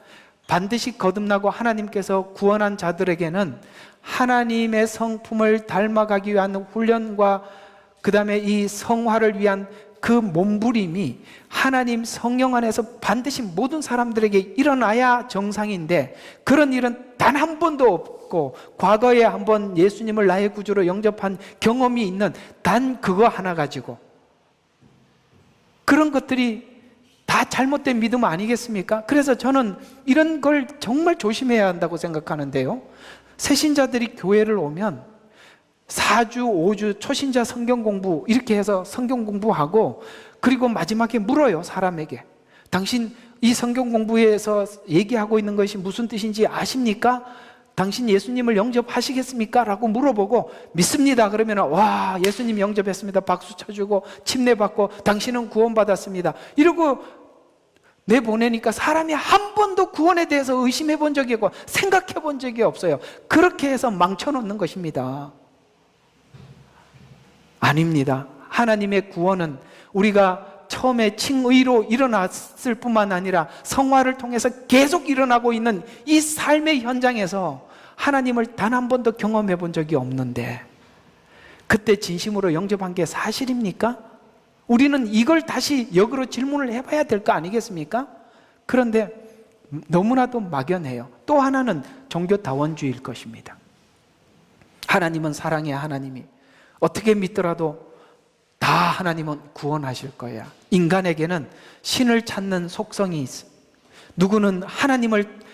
반드시 거듭나고 하나님께서 구원한 자들에게는 하나님의 성품을 닮아가기 위한 훈련과 그 다음에 이 성화를 위한 그 몸부림이 하나님 성령 안에서 반드시 모든 사람들에게 일어나야 정상인데, 그런 일은 단 한 번도 없고 과거에 한번 예수님을 나의 구주로 영접한 경험이 있는 단 그거 하나 가지고 그런 것들이 다 잘못된 믿음 아니겠습니까? 그래서 저는 이런 걸 정말 조심해야 한다고 생각하는데요, 새신자들이 교회를 오면 4주, 5주 초신자 성경 공부 이렇게 해서 성경 공부하고, 그리고 마지막에 물어요, 사람에게. 당신 이 성경 공부에서 얘기하고 있는 것이 무슨 뜻인지 아십니까? 당신 예수님을 영접하시겠습니까? 라고 물어보고 믿습니다 그러면 와, 예수님 영접했습니다 박수 쳐주고 침례 받고 당신은 구원받았습니다 이러고 내보내니까 사람이 한 번도 구원에 대해서 의심해 본 적이 없고 생각해 본 적이 없어요. 그렇게 해서 망쳐놓는 것입니다. 아닙니다. 하나님의 구원은 우리가 처음에 칭의로 일어났을 뿐만 아니라 성화를 통해서 계속 일어나고 있는 이 삶의 현장에서 하나님을 단 한 번도 경험해 본 적이 없는데 그때 진심으로 영접한 게 사실입니까? 우리는 이걸 다시 역으로 질문을 해봐야 될 거 아니겠습니까? 그런데 너무나도 막연해요. 또 하나는 종교다원주의일 것입니다. 하나님은 사랑의 하나님이 어떻게 믿더라도 다 하나님은 구원하실 거야. 인간에게는 신을 찾는 속성이 있어. 누구는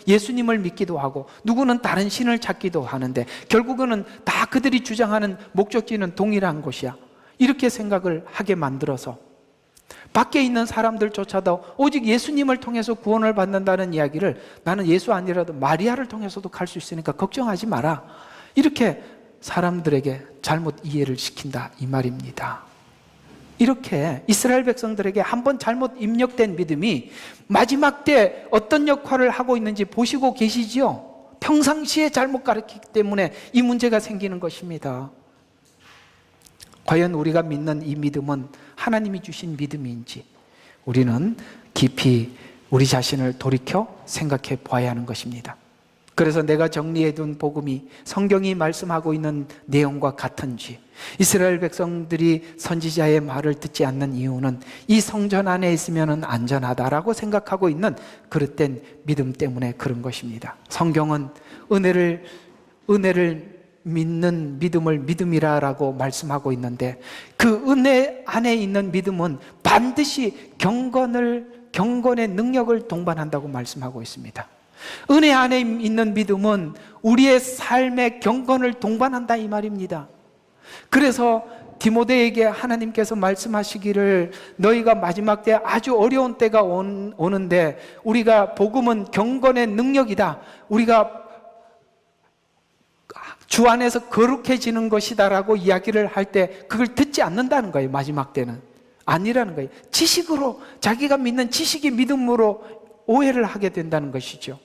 예수님을 믿기도 하고 누구는 다른 신을 찾기도 하는데 결국은 다 그들이 주장하는 목적지는 동일한 곳이야. 이렇게 생각을 하게 만들어서 밖에 있는 사람들조차도 오직 예수님을 통해서 구원을 받는다는 이야기를 나는 예수 아니라도 마리아를 통해서도 갈 수 있으니까 걱정하지 마라, 이렇게 사람들에게 잘못 이해를 시킨다 이 말입니다. 이렇게 이스라엘 백성들에게 한번 잘못 입력된 믿음이 마지막 때 어떤 역할을 하고 있는지 보시고 계시지요? 평상시에 잘못 가르치기 때문에 이 문제가 생기는 것입니다. 과연 우리가 믿는 이 믿음은 하나님이 주신 믿음인지 우리는 깊이 우리 자신을 돌이켜 생각해 보아야 하는 것입니다. 그래서 내가 정리해둔 복음이 성경이 말씀하고 있는 내용과 같은지, 이스라엘 백성들이 선지자의 말을 듣지 않는 이유는 이 성전 안에 있으면 안전하다라고 생각하고 있는 그릇된 믿음 때문에 그런 것입니다. 성경은 은혜를 믿는 믿음을 믿음이라고 말씀하고 있는데 그 은혜 안에 있는 믿음은 반드시 경건의 능력을 동반한다고 말씀하고 있습니다. 은혜 안에 있는 믿음은 우리의 삶의 경건을 동반한다 이 말입니다. 그래서 디모데에게 하나님께서 말씀하시기를 너희가 마지막 때 아주 어려운 때가 오는데 우리가 복음은 경건의 능력이다, 우리가 주 안에서 거룩해지는 것이다 라고 이야기를 할 때 그걸 듣지 않는다는 거예요. 마지막 때는 아니라는 거예요. 지식으로, 자기가 믿는 지식이 믿음으로 오해를 하게 된다는 것이죠.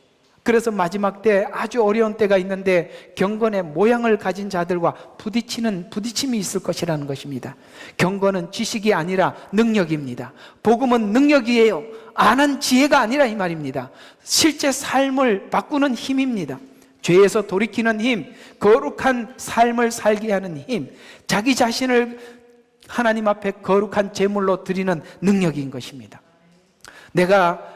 그래서 마지막 때 아주 어려운 때가 있는데 경건의 모양을 가진 자들과 부딪힘이 있을 것이라는 것입니다. 경건은 지식이 아니라 능력입니다. 복음은 능력이에요. 아는 지혜가 아니라 이 말입니다. 실제 삶을 바꾸는 힘입니다. 죄에서 돌이키는 힘, 거룩한 삶을 살게 하는 힘, 자기 자신을 하나님 앞에 거룩한 제물로 드리는 능력인 것입니다. 내가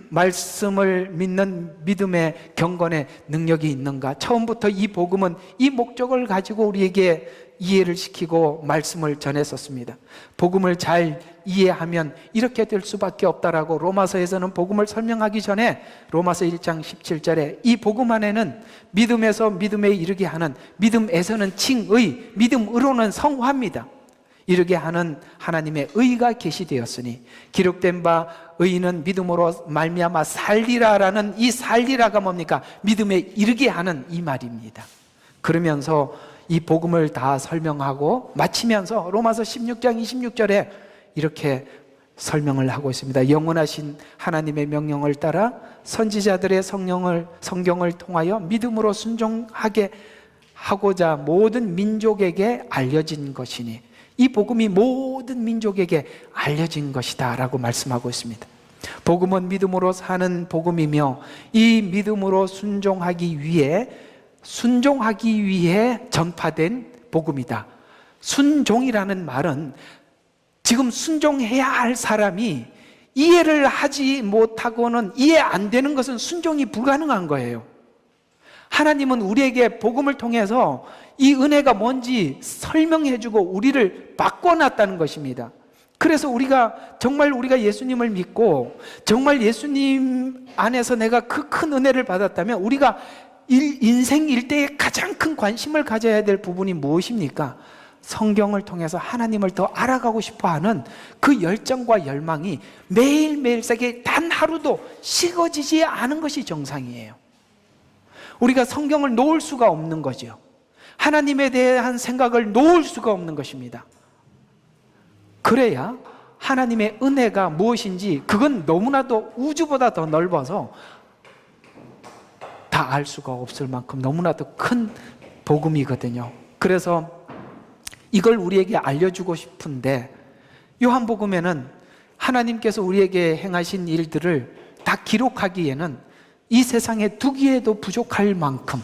말씀을 믿는 믿음의 경건의 능력이 있는가? 처음부터 이 복음은 이 목적을 가지고 우리에게 이해를 시키고 말씀을 전했었습니다. 복음을 잘 이해하면 이렇게 될 수밖에 없다라고 로마서에서는 복음을 설명하기 전에 로마서 1장 17절에 이 복음 안에는 믿음에서 믿음에 이르게 하는, 믿음에서는 칭의, 믿음으로는 성화입니다. 이르게 하는 하나님의 의가 계시되었으니 기록된 바 의인은 믿음으로 말미암아 살리라라는 이 살리라가 뭡니까? 믿음에 이르게 하는 이 말입니다. 그러면서 이 복음을 다 설명하고 마치면서 로마서 16장 26절에 이렇게 설명을 하고 있습니다. 영원하신 하나님의 명령을 따라 선지자들의 성경을 통하여 믿음으로 순종하게 하고자 모든 민족에게 알려진 것이니 이 복음이 모든 민족에게 알려진 것이다 라고 말씀하고 있습니다. 복음은 믿음으로 사는 복음이며 이 믿음으로 순종하기 위해 전파된 복음이다. 순종이라는 말은 지금 순종해야 할 사람이 이해를 하지 못하고는 이해 안 되는 것은 순종이 불가능한 거예요. 하나님은 우리에게 복음을 통해서 이 은혜가 뭔지 설명해주고 우리를 바꿔놨다는 것입니다. 그래서 정말 우리가 예수님을 믿고 정말 예수님 안에서 내가 그 큰 은혜를 받았다면 우리가 인생 일대에 가장 큰 관심을 가져야 될 부분이 무엇입니까? 성경을 통해서 하나님을 더 알아가고 싶어하는 그 열정과 열망이 매일매일 세계 단 하루도 식어지지 않은 것이 정상이에요. 우리가 성경을 놓을 수가 없는 거죠. 하나님에 대한 생각을 놓을 수가 없는 것입니다. 그래야 하나님의 은혜가 무엇인지 그건 너무나도 우주보다 더 넓어서 다 알 수가 없을 만큼 너무나도 큰 복음이거든요. 그래서 이걸 우리에게 알려주고 싶은데 요한복음에는 하나님께서 우리에게 행하신 일들을 다 기록하기에는 이 세상에 두기에도 부족할 만큼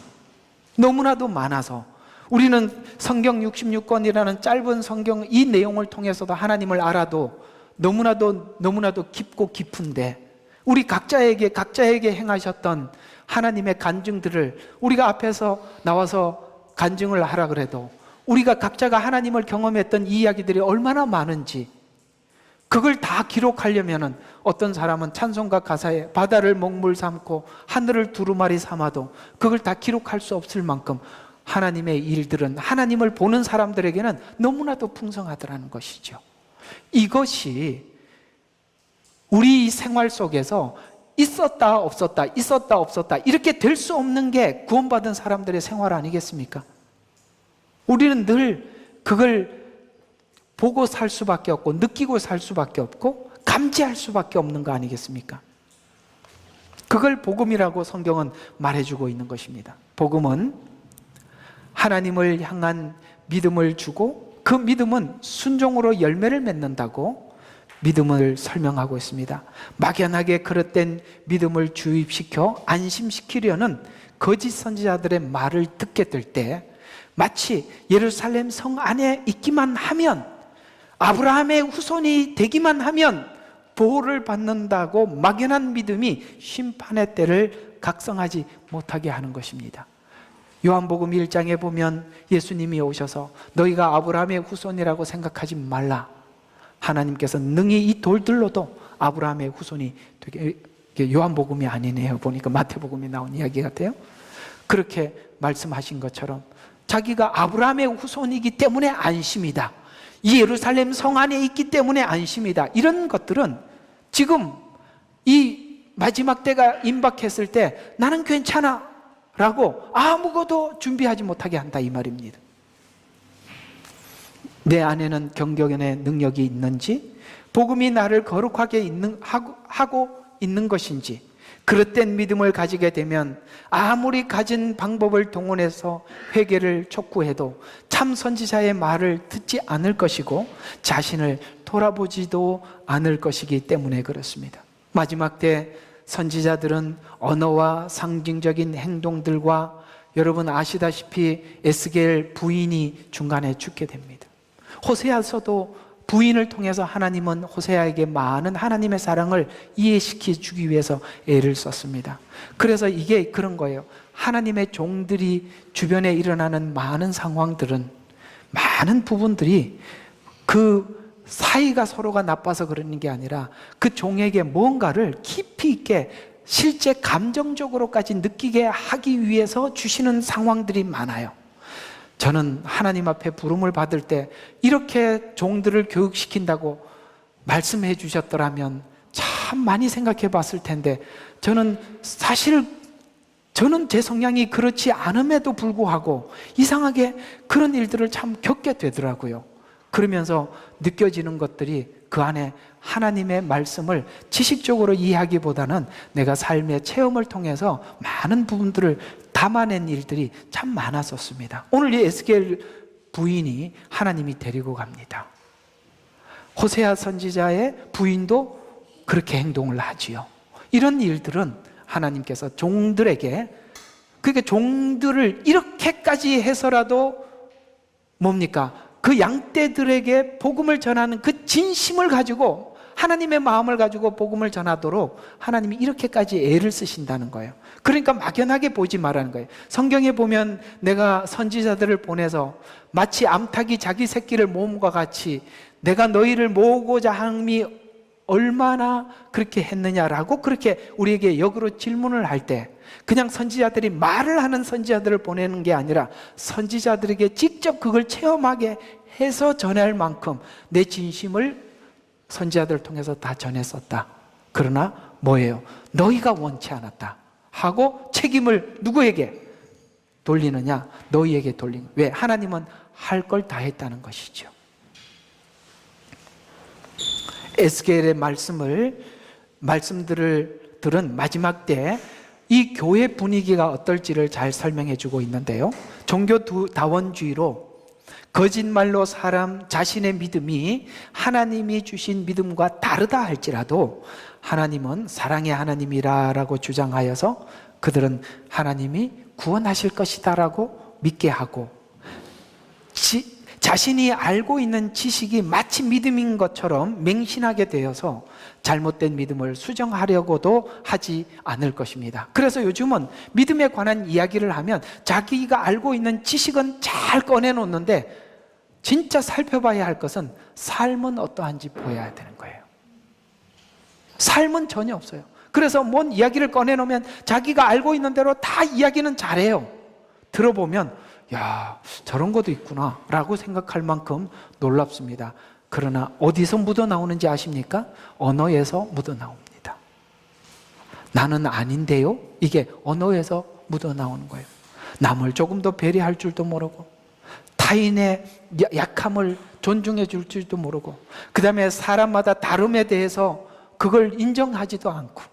너무나도 많아서 우리는 성경 66권이라는 짧은 성경 이 내용을 통해서도 하나님을 알아도 너무나도 깊고 깊은데 우리 각자에게 행하셨던 하나님의 간증들을 우리가 앞에서 나와서 간증을 하라 그래도 우리가 각자가 하나님을 경험했던 이 이야기들이 얼마나 많은지 그걸 다 기록하려면은 어떤 사람은 찬송가 가사에 바다를 먹물 삼고 하늘을 두루마리 삼아도 그걸 다 기록할 수 없을 만큼 하나님의 일들은 하나님을 보는 사람들에게는 너무나도 풍성하더라는 것이죠. 이것이 우리 생활 속에서 있었다 없었다 이렇게 될 수 없는 게 구원받은 사람들의 생활 아니겠습니까? 우리는 늘 그걸 보고 살 수밖에 없고 느끼고 살 수밖에 없고 감지할 수밖에 없는 거 아니겠습니까? 그걸 복음이라고 성경은 말해주고 있는 것입니다. 복음은 하나님을 향한 믿음을 주고 그 믿음은 순종으로 열매를 맺는다고 믿음을 설명하고 있습니다. 막연하게 그릇된 믿음을 주입시켜 안심시키려는 거짓 선지자들의 말을 듣게 될 때 마치 예루살렘 성 안에 있기만 하면 아브라함의 후손이 되기만 하면 보호를 받는다고 막연한 믿음이 심판의 때를 각성하지 못하게 하는 것입니다. 요한복음 1장에 보면 예수님이 오셔서 너희가 아브라함의 후손이라고 생각하지 말라. 하나님께서 능히 이 돌들로도 아브라함의 후손이 되게, 요한복음이 아니네요. 보니까 마태복음이 나온 이야기 같아요. 그렇게 말씀하신 것처럼 자기가 아브라함의 후손이기 때문에 안심이다. 이 예루살렘 성 안에 있기 때문에 안심이다. 이런 것들은 지금 이 마지막 때가 임박했을 때 나는 괜찮아 라고 아무것도 준비하지 못하게 한다 이 말입니다. 내 안에는 경건의 능력이 있는지 복음이 나를 거룩하게 하고 있는 것인지 그릇된 믿음을 가지게 되면 아무리 가진 방법을 동원해서 회개를 촉구해도 참 선지자의 말을 듣지 않을 것이고 자신을 돌아보지도 않을 것이기 때문에 그렇습니다. 마지막 때 선지자들은 언어와 상징적인 행동들과 여러분 아시다시피 에스겔 부인이 중간에 죽게 됩니다. 호세아서도 부인을 통해서 하나님은 호세아에게 많은 하나님의 사랑을 이해시켜주기 위해서 애를 썼습니다. 그래서 이게 그런 거예요. 하나님의 종들이 주변에 일어나는 많은 상황들은 많은 부분들이 그 사이가 서로가 나빠서 그러는 게 아니라 그 종에게 뭔가를 깊이 있게 실제 감정적으로까지 느끼게 하기 위해서 주시는 상황들이 많아요. 저는 하나님 앞에 부름을 받을 때 이렇게 종들을 교육시킨다고 말씀해 주셨더라면 참 많이 생각해 봤을 텐데, 저는 제 성향이 그렇지 않음에도 불구하고 이상하게 그런 일들을 참 겪게 되더라고요. 그러면서 느껴지는 것들이 그 안에 하나님의 말씀을 지식적으로 이해하기보다는 내가 삶의 체험을 통해서 많은 부분들을 담아낸 일들이 참 많았었습니다. 오늘 이 에스겔 부인이 하나님이 데리고 갑니다. 호세아 선지자의 부인도 그렇게 행동을 하지요. 이런 일들은 하나님께서 종들에게, 그러니까 종들을 이렇게까지 해서라도 뭡니까? 그 양떼들에게 복음을 전하는 그 진심을 가지고, 하나님의 마음을 가지고 복음을 전하도록 하나님이 이렇게까지 애를 쓰신다는 거예요. 그러니까 막연하게 보지 말라는 거예요. 성경에 보면 내가 선지자들을 보내서 마치 암탉이 자기 새끼를 모음과 같이 내가 너희를 모으고자 함이 얼마나 그렇게 했느냐라고 그렇게 우리에게 역으로 질문을 할 때, 그냥 선지자들이 말을 하는 선지자들을 보내는 게 아니라 선지자들에게 직접 그걸 체험하게 해서 전할 만큼 내 진심을 선지자들을 통해서 다 전했었다. 그러나 뭐예요? 너희가 원치 않았다 하고 책임을 누구에게 돌리느냐? 너희에게 돌리는. 왜? 하나님은 할 걸 다 했다는 것이죠. 에스겔의 말씀들을 들은 마지막 때 이 교회 분위기가 어떨지를 잘 설명해 주고 있는데요, 종교 다원주의로 거짓말로 사람 자신의 믿음이 하나님이 주신 믿음과 다르다 할지라도 하나님은 사랑의 하나님이라고 주장하여서 그들은 하나님이 구원하실 것이다 라고 믿게 하고, 자신이 알고 있는 지식이 마치 믿음인 것처럼 맹신하게 되어서 잘못된 믿음을 수정하려고도 하지 않을 것입니다. 그래서 요즘은 믿음에 관한 이야기를 하면 자기가 알고 있는 지식은 잘 꺼내놓는데 진짜 살펴봐야 할 것은 삶은 어떠한지 보여야 되는 거예요. 삶은 전혀 없어요. 그래서 뭔 이야기를 꺼내놓으면 자기가 알고 있는 대로 다 이야기는 잘해요. 들어보면 야, 저런 것도 있구나 라고 생각할 만큼 놀랍습니다. 그러나 어디서 묻어나오는지 아십니까? 언어에서 묻어나옵니다. 나는 아닌데요? 이게 언어에서 묻어나오는 거예요. 남을 조금 더 배려할 줄도 모르고, 타인의 약함을 존중해 줄 줄도 모르고, 그 다음에 사람마다 다름에 대해서 그걸 인정하지도 않고,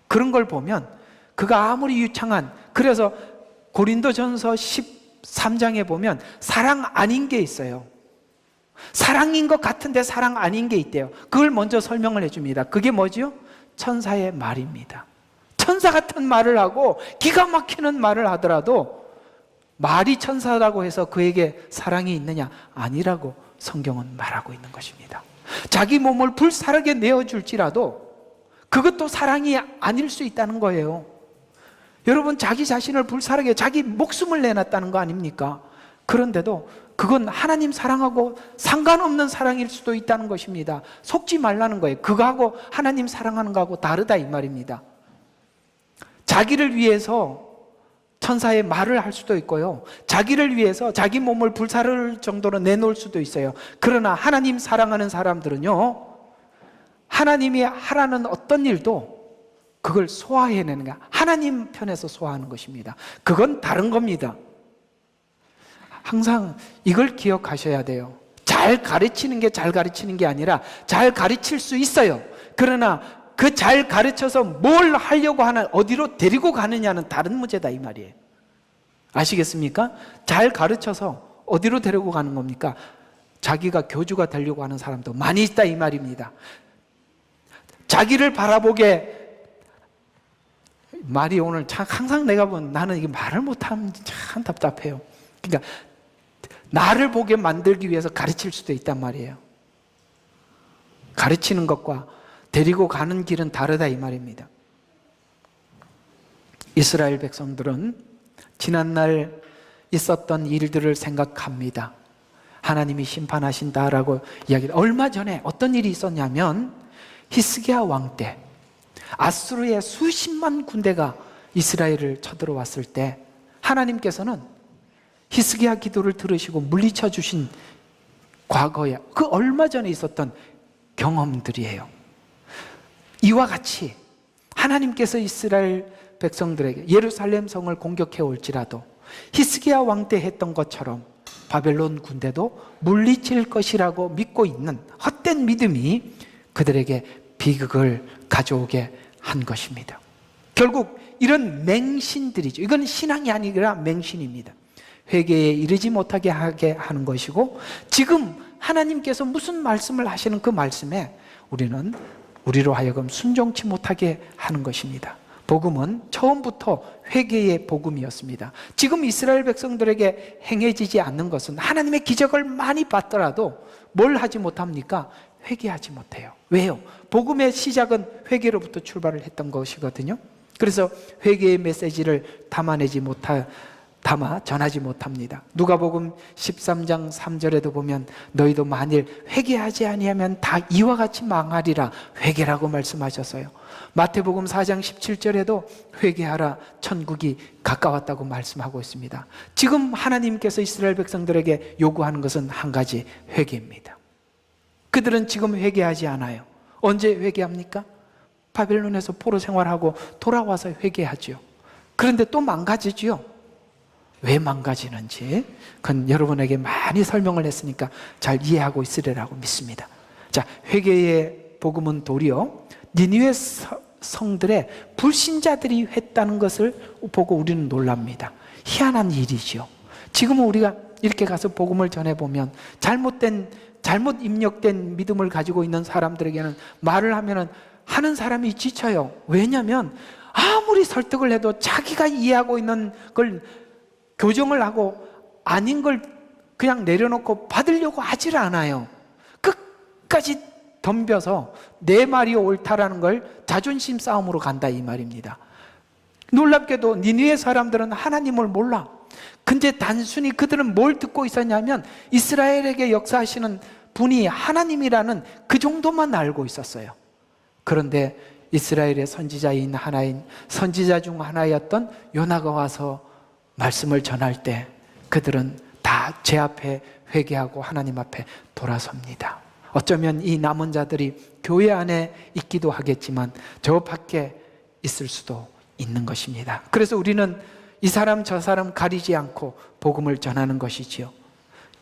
그런 걸 보면 그가 아무리 유창한, 그래서 고린도전서 13장에 보면 사랑 아닌 게 있어요. 사랑인 것 같은데 사랑 아닌 게 있대요. 그걸 먼저 설명을 해줍니다. 그게 뭐죠? 천사의 말입니다. 천사 같은 말을 하고 기가 막히는 말을 하더라도 말이 천사라고 해서 그에게 사랑이 있느냐? 아니라고 성경은 말하고 있는 것입니다. 자기 몸을 불사르게 내어줄지라도 그것도 사랑이 아닐 수 있다는 거예요. 여러분, 자기 자신을 불사르게 자기 목숨을 내놨다는 거 아닙니까? 그런데도 그건 하나님 사랑하고 상관없는 사랑일 수도 있다는 것입니다. 속지 말라는 거예요. 그거하고 하나님 사랑하는 거하고 다르다 이 말입니다. 자기를 위해서 천사의 말을 할 수도 있고요, 자기를 위해서 자기 몸을 불사를 정도로 내놓을 수도 있어요. 그러나 하나님 사랑하는 사람들은요, 하나님이 하라는 어떤 일도 그걸 소화해내는 거야. 하나님 편에서 소화하는 것입니다. 그건 다른 겁니다. 항상 이걸 기억하셔야 돼요. 잘 가르치는 게 잘 가르치는 게 아니라 잘 가르칠 수 있어요. 그러나 그 잘 가르쳐서 뭘 하려고 하나, 어디로 데리고 가느냐는 다른 문제다 이 말이에요. 아시겠습니까? 잘 가르쳐서 어디로 데리고 가는 겁니까? 자기가 교주가 되려고 하는 사람도 많이 있다 이 말입니다. 자기를 바라보게, 말이 오늘 참 항상 내가 본, 나는 이게 말을 못하면 참 답답해요. 그러니까 나를 보게 만들기 위해서 가르칠 수도 있단 말이에요. 가르치는 것과 데리고 가는 길은 다르다 이 말입니다. 이스라엘 백성들은 지난날 있었던 일들을 생각합니다. 하나님이 심판하신다라고 이야기를, 얼마 전에 어떤 일이 있었냐면 히스기야 왕 때 아수르의 수십만 군대가 이스라엘을 쳐들어왔을 때 하나님께서는 히스기야 기도를 들으시고 물리쳐 주신 과거에 그 얼마 전에 있었던 경험들이에요. 이와 같이 하나님께서 이스라엘 백성들에게 예루살렘 성을 공격해 올지라도 히스기야 왕 때 했던 것처럼 바벨론 군대도 물리칠 것이라고 믿고 있는 헛된 믿음이 그들에게 비극을 가져오게 한 것입니다. 결국 이런 맹신들이죠. 이건 신앙이 아니라 맹신입니다. 회개에 이르지 못하게 하게 하는 것이고, 지금 하나님께서 무슨 말씀을 하시는 그 말씀에 우리로 하여금 순종치 못하게 하는 것입니다. 복음은 처음부터 회개의 복음이었습니다. 지금 이스라엘 백성들에게 행해지지 않는 것은 하나님의 기적을 많이 받더라도 뭘 하지 못합니까? 회개하지 못해요. 왜요? 복음의 시작은 회개로부터 출발을 했던 것이거든요. 그래서 회개의 메시지를 전하지 못합니다. 누가복음 13장 3절에도 보면 너희도 만일 회개하지 아니하면 다 이와 같이 망하리라 회개라고 말씀하셨어요. 마태복음 4장 17절에도 회개하라 천국이 가까웠다고 말씀하고 있습니다. 지금 하나님께서 이스라엘 백성들에게 요구하는 것은 한 가지, 회개입니다. 그들은 지금 회개하지 않아요. 언제 회개합니까? 바벨론에서 포로 생활하고 돌아와서 회개하죠. 그런데 또 망가지죠. 왜 망가지는지 그건 여러분에게 많이 설명을 했으니까 잘 이해하고 있으리라고 믿습니다. 자, 회개의 복음은 도리어 니느웨 성들의 불신자들이 했다는 것을 보고 우리는 놀랍니다. 희한한 일이죠. 지금은 우리가 이렇게 가서 복음을 전해보면 잘못 입력된 믿음을 가지고 있는 사람들에게는 말을 하면은 하는 사람이 지쳐요. 왜냐하면 아무리 설득을 해도 자기가 이해하고 있는 걸 교정을 하고 아닌 걸 그냥 내려놓고 받으려고 하질 않아요. 끝까지 덤벼서 내 말이 옳다라는 걸 자존심 싸움으로 간다 이 말입니다. 놀랍게도 니느웨 사람들은 하나님을 몰라. 근데 단순히 그들은 뭘 듣고 있었냐면 이스라엘에게 역사하시는 분이 하나님이라는 그 정도만 알고 있었어요. 그런데 이스라엘의 선지자 중 하나였던 요나가 와서 말씀을 전할 때 그들은 다 제 앞에 회개하고 하나님 앞에 돌아섭니다. 어쩌면 이 남은 자들이 교회 안에 있기도 하겠지만 저 밖에 있을 수도 있는 것입니다. 그래서 우리는 이 사람 저 사람 가리지 않고 복음을 전하는 것이지요.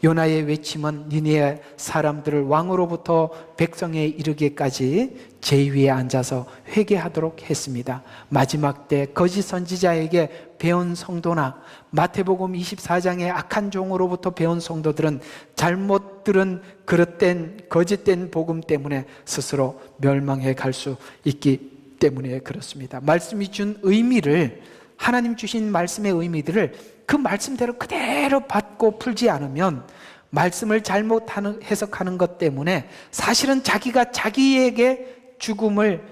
요나의 외침은 니느웨 사람들을 왕으로부터 백성에 이르기까지 제위에 앉아서 회개하도록 했습니다. 마지막 때 거짓 선지자에게 배운 성도나 마태복음 24장의 악한 종으로부터 배운 성도들은 잘못 들은 그릇된 거짓된 복음 때문에 스스로 멸망해 갈 수 있기 때문에 그렇습니다. 말씀이 준 의미를, 하나님 주신 말씀의 의미들을 그 말씀대로 그대로 받고 풀지 않으면 말씀을 잘못 해석하는 것 때문에 사실은 자기가 자기에게 죽을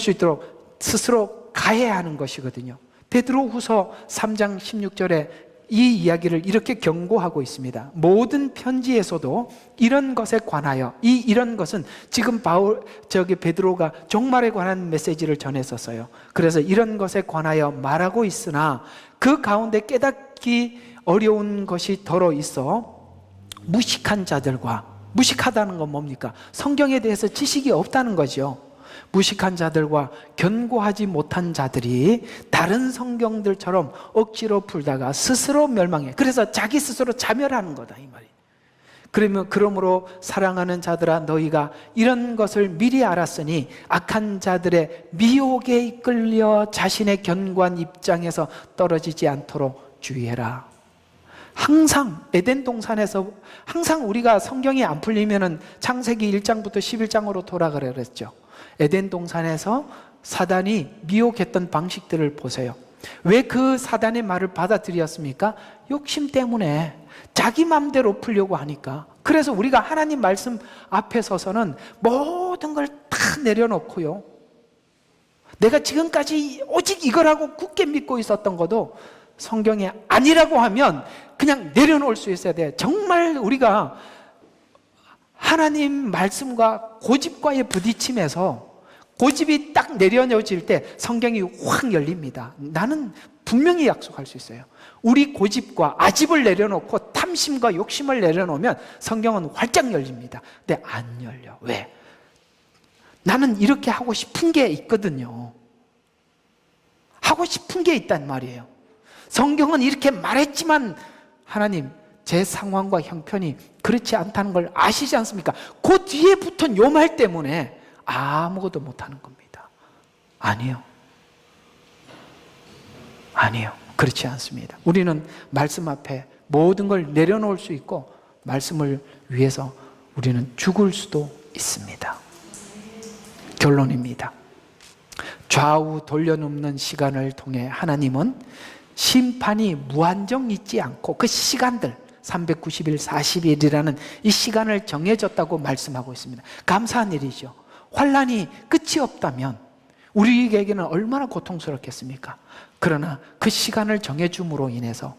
수 있도록 스스로 가해야 하는 것이거든요. 베드로후서 3장 16절에 이 이야기를 이렇게 경고하고 있습니다. 모든 편지에서도 이런 것에 관하여, 이런 것은 지금 베드로가 종말에 관한 메시지를 전했었어요. 그래서 이런 것에 관하여 말하고 있으나 그 가운데 깨닫기 어려운 것이 더러 있어 무식한 자들과, 무식하다는 건 뭡니까? 성경에 대해서 지식이 없다는 거죠. 무식한 자들과 견고하지 못한 자들이 다른 성경들처럼 억지로 풀다가 스스로 멸망해. 그래서 자기 스스로 자멸하는 거다 이 말이. 그러므로 사랑하는 자들아 너희가 이런 것을 미리 알았으니 악한 자들의 미혹에 이끌려 자신의 견고한 입장에서 떨어지지 않도록 주의해라. 항상 에덴 동산에서 항상 우리가 성경이 안 풀리면은 창세기 1장부터 11장으로 돌아가라 그랬죠. 에덴 동산에서 사단이 미혹했던 방식들을 보세요. 왜 그 사단의 말을 받아들였습니까? 욕심 때문에 자기 마음대로 풀려고 하니까. 그래서 우리가 하나님 말씀 앞에 서서는 모든 걸 다 내려놓고요, 내가 지금까지 오직 이거라고 굳게 믿고 있었던 것도 성경이 아니라고 하면 그냥 내려놓을 수 있어야 돼. 정말 우리가 하나님 말씀과 고집과의 부딪힘에서 고집이 딱 내려놓질 때 성경이 확 열립니다. 나는 분명히 약속할 수 있어요. 우리 고집과 아집을 내려놓고 탐심과 욕심을 내려놓으면 성경은 활짝 열립니다. 근데 안 열려. 왜? 나는 이렇게 하고 싶은 게 있거든요. 하고 싶은 게 있단 말이에요. 성경은 이렇게 말했지만 하나님, 제 상황과 형편이 그렇지 않다는 걸 아시지 않습니까? 그 뒤에 붙은 요 말 때문에 아무것도 못하는 겁니다. 아니요. 아니요. 그렇지 않습니다. 우리는 말씀 앞에 모든 걸 내려놓을 수 있고 말씀을 위해서 우리는 죽을 수도 있습니다. 결론입니다. 좌우 돌려놓는 시간을 통해 하나님은 심판이 무한정 있지 않고 그 시간들 390일, 40일이라는 이 시간을 정해졌다고 말씀하고 있습니다. 감사한 일이죠. 환난이 끝이 없다면 우리에게는 얼마나 고통스럽겠습니까? 그러나 그 시간을 정해줌으로 인해서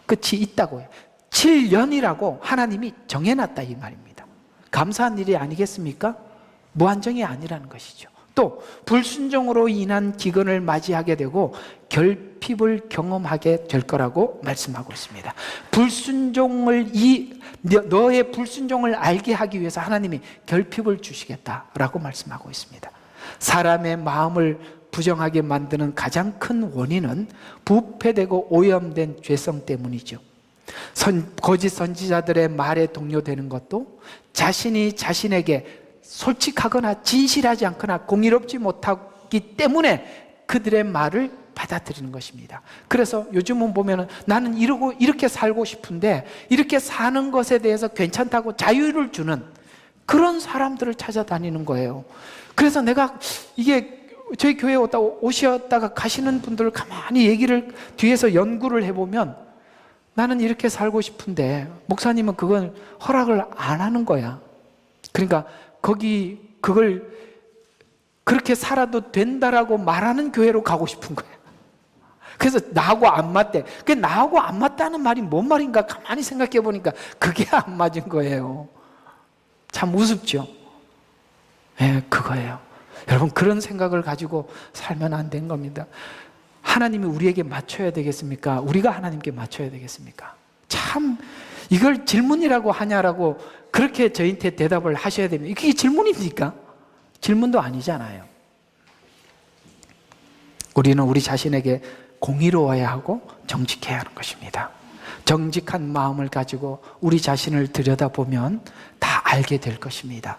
끝이 있다고 해요. 7년이라고 하나님이 정해놨다 이 말입니다. 감사한 일이 아니겠습니까? 무한정이 아니라는 것이죠. 또 불순종으로 인한 기근을 맞이하게 되고 결핍을 경험하게 될 거라고 말씀하고 있습니다. 너의 불순종을 알게 하기 위해서 하나님이 결핍을 주시겠다라고 말씀하고 있습니다. 사람의 마음을 부정하게 만드는 가장 큰 원인은 부패되고 오염된 죄성 때문이죠. 거짓 선지자들의 말에 동요되는 것도 자신이 자신에게 솔직하거나 진실하지 않거나 공의롭지 못하기 때문에 그들의 말을 받아들이는 것입니다. 그래서 요즘은 보면은 나는 이렇게 살고 싶은데 이렇게 사는 것에 대해서 괜찮다고 자유를 주는 그런 사람들을 찾아다니는 거예요. 그래서 내가 이게 저희 교회에 오셨다가 가시는 분들을 가만히 얘기를 뒤에서 연구를 해보면 나는 이렇게 살고 싶은데 목사님은 그걸 허락을 안 하는 거야. 그러니까 그걸 그렇게 살아도 된다라고 말하는 교회로 가고 싶은 거야. 그래서 나하고 안 맞대. 그 나하고 안 맞다는 말이 뭔 말인가 가만히 생각해 보니까 그게 안 맞은 거예요. 참 우습죠? 네, 그거예요. 여러분, 그런 생각을 가지고 살면 안 된 겁니다. 하나님이 우리에게 맞춰야 되겠습니까? 우리가 하나님께 맞춰야 되겠습니까? 참 이걸 질문이라고 하냐라고 그렇게 저희한테 대답을 하셔야 됩니다. 이게 질문입니까? 질문도 아니잖아요. 우리는 우리 자신에게 공의로워야 하고 정직해야 하는 것입니다. 정직한 마음을 가지고 우리 자신을 들여다보면 다 알게 될 것입니다.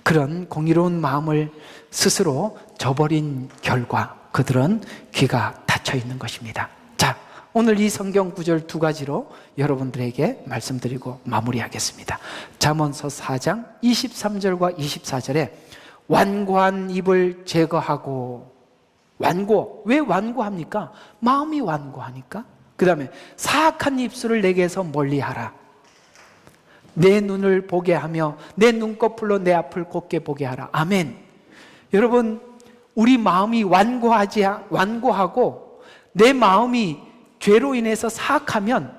그런 공의로운 마음을 스스로 저버린 결과 그들은 귀가 닫혀 있는 것입니다. 자, 오늘 이 성경 구절 두 가지로 여러분들에게 말씀드리고 마무리하겠습니다. 잠언서 4장 23절과 24절에 완고한 입을 제거하고, 왜 완고합니까? 마음이 완고하니까. 그 다음에 사악한 입술을 내게서 멀리하라. 내 눈을 보게 하며 내 눈꺼풀로 내 앞을 곱게 보게 하라. 아멘. 여러분, 우리 마음이 완고하고 내 마음이 죄로 인해서 사악하면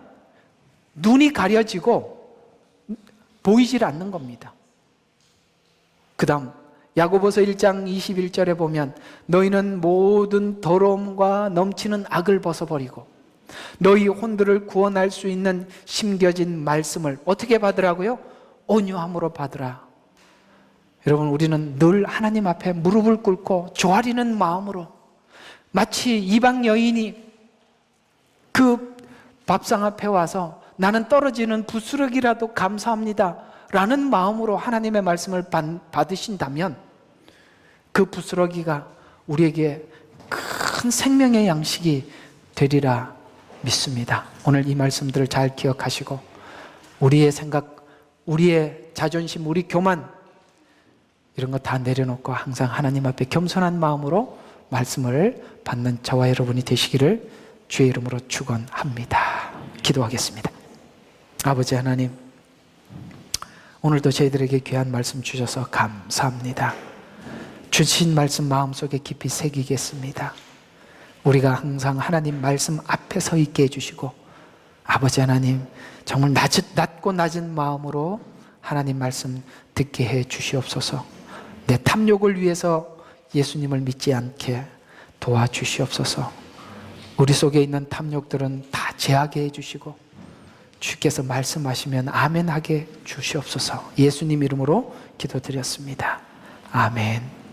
눈이 가려지고 보이질 않는 겁니다. 그 다음 야고보서 1장 21절에 보면 너희는 모든 더러움과 넘치는 악을 벗어버리고 너희 혼들을 구원할 수 있는 심겨진 말씀을 어떻게 받으라고요? 온유함으로 받으라. 여러분, 우리는 늘 하나님 앞에 무릎을 꿇고 조아리는 마음으로 마치 이방 여인이 그 밥상 앞에 와서 나는 떨어지는 부스러기라도 감사합니다 라는 마음으로 하나님의 말씀을 받으신다면 그 부스러기가 우리에게 큰 생명의 양식이 되리라 믿습니다. 오늘 이 말씀들을 잘 기억하시고 우리의 생각, 우리의 자존심, 우리 교만 이런 거 다 내려놓고 항상 하나님 앞에 겸손한 마음으로 말씀을 받는 저와 여러분이 되시기를 주의 이름으로 축원합니다. 기도하겠습니다. 아버지 하나님, 오늘도 저희들에게 귀한 말씀 주셔서 감사합니다. 주신 말씀 마음속에 깊이 새기겠습니다. 우리가 항상 하나님 말씀 앞에 서 있게 해주시고 아버지 하나님 정말 낮고 낮은 마음으로 하나님 말씀 듣게 해 주시옵소서. 내 탐욕을 위해서 예수님을 믿지 않게 도와주시옵소서. 우리 속에 있는 탐욕들은 다 제하게 해주시고 주께서 말씀하시면 아멘 하게 주시옵소서. 예수님 이름으로 기도드렸습니다. 아멘.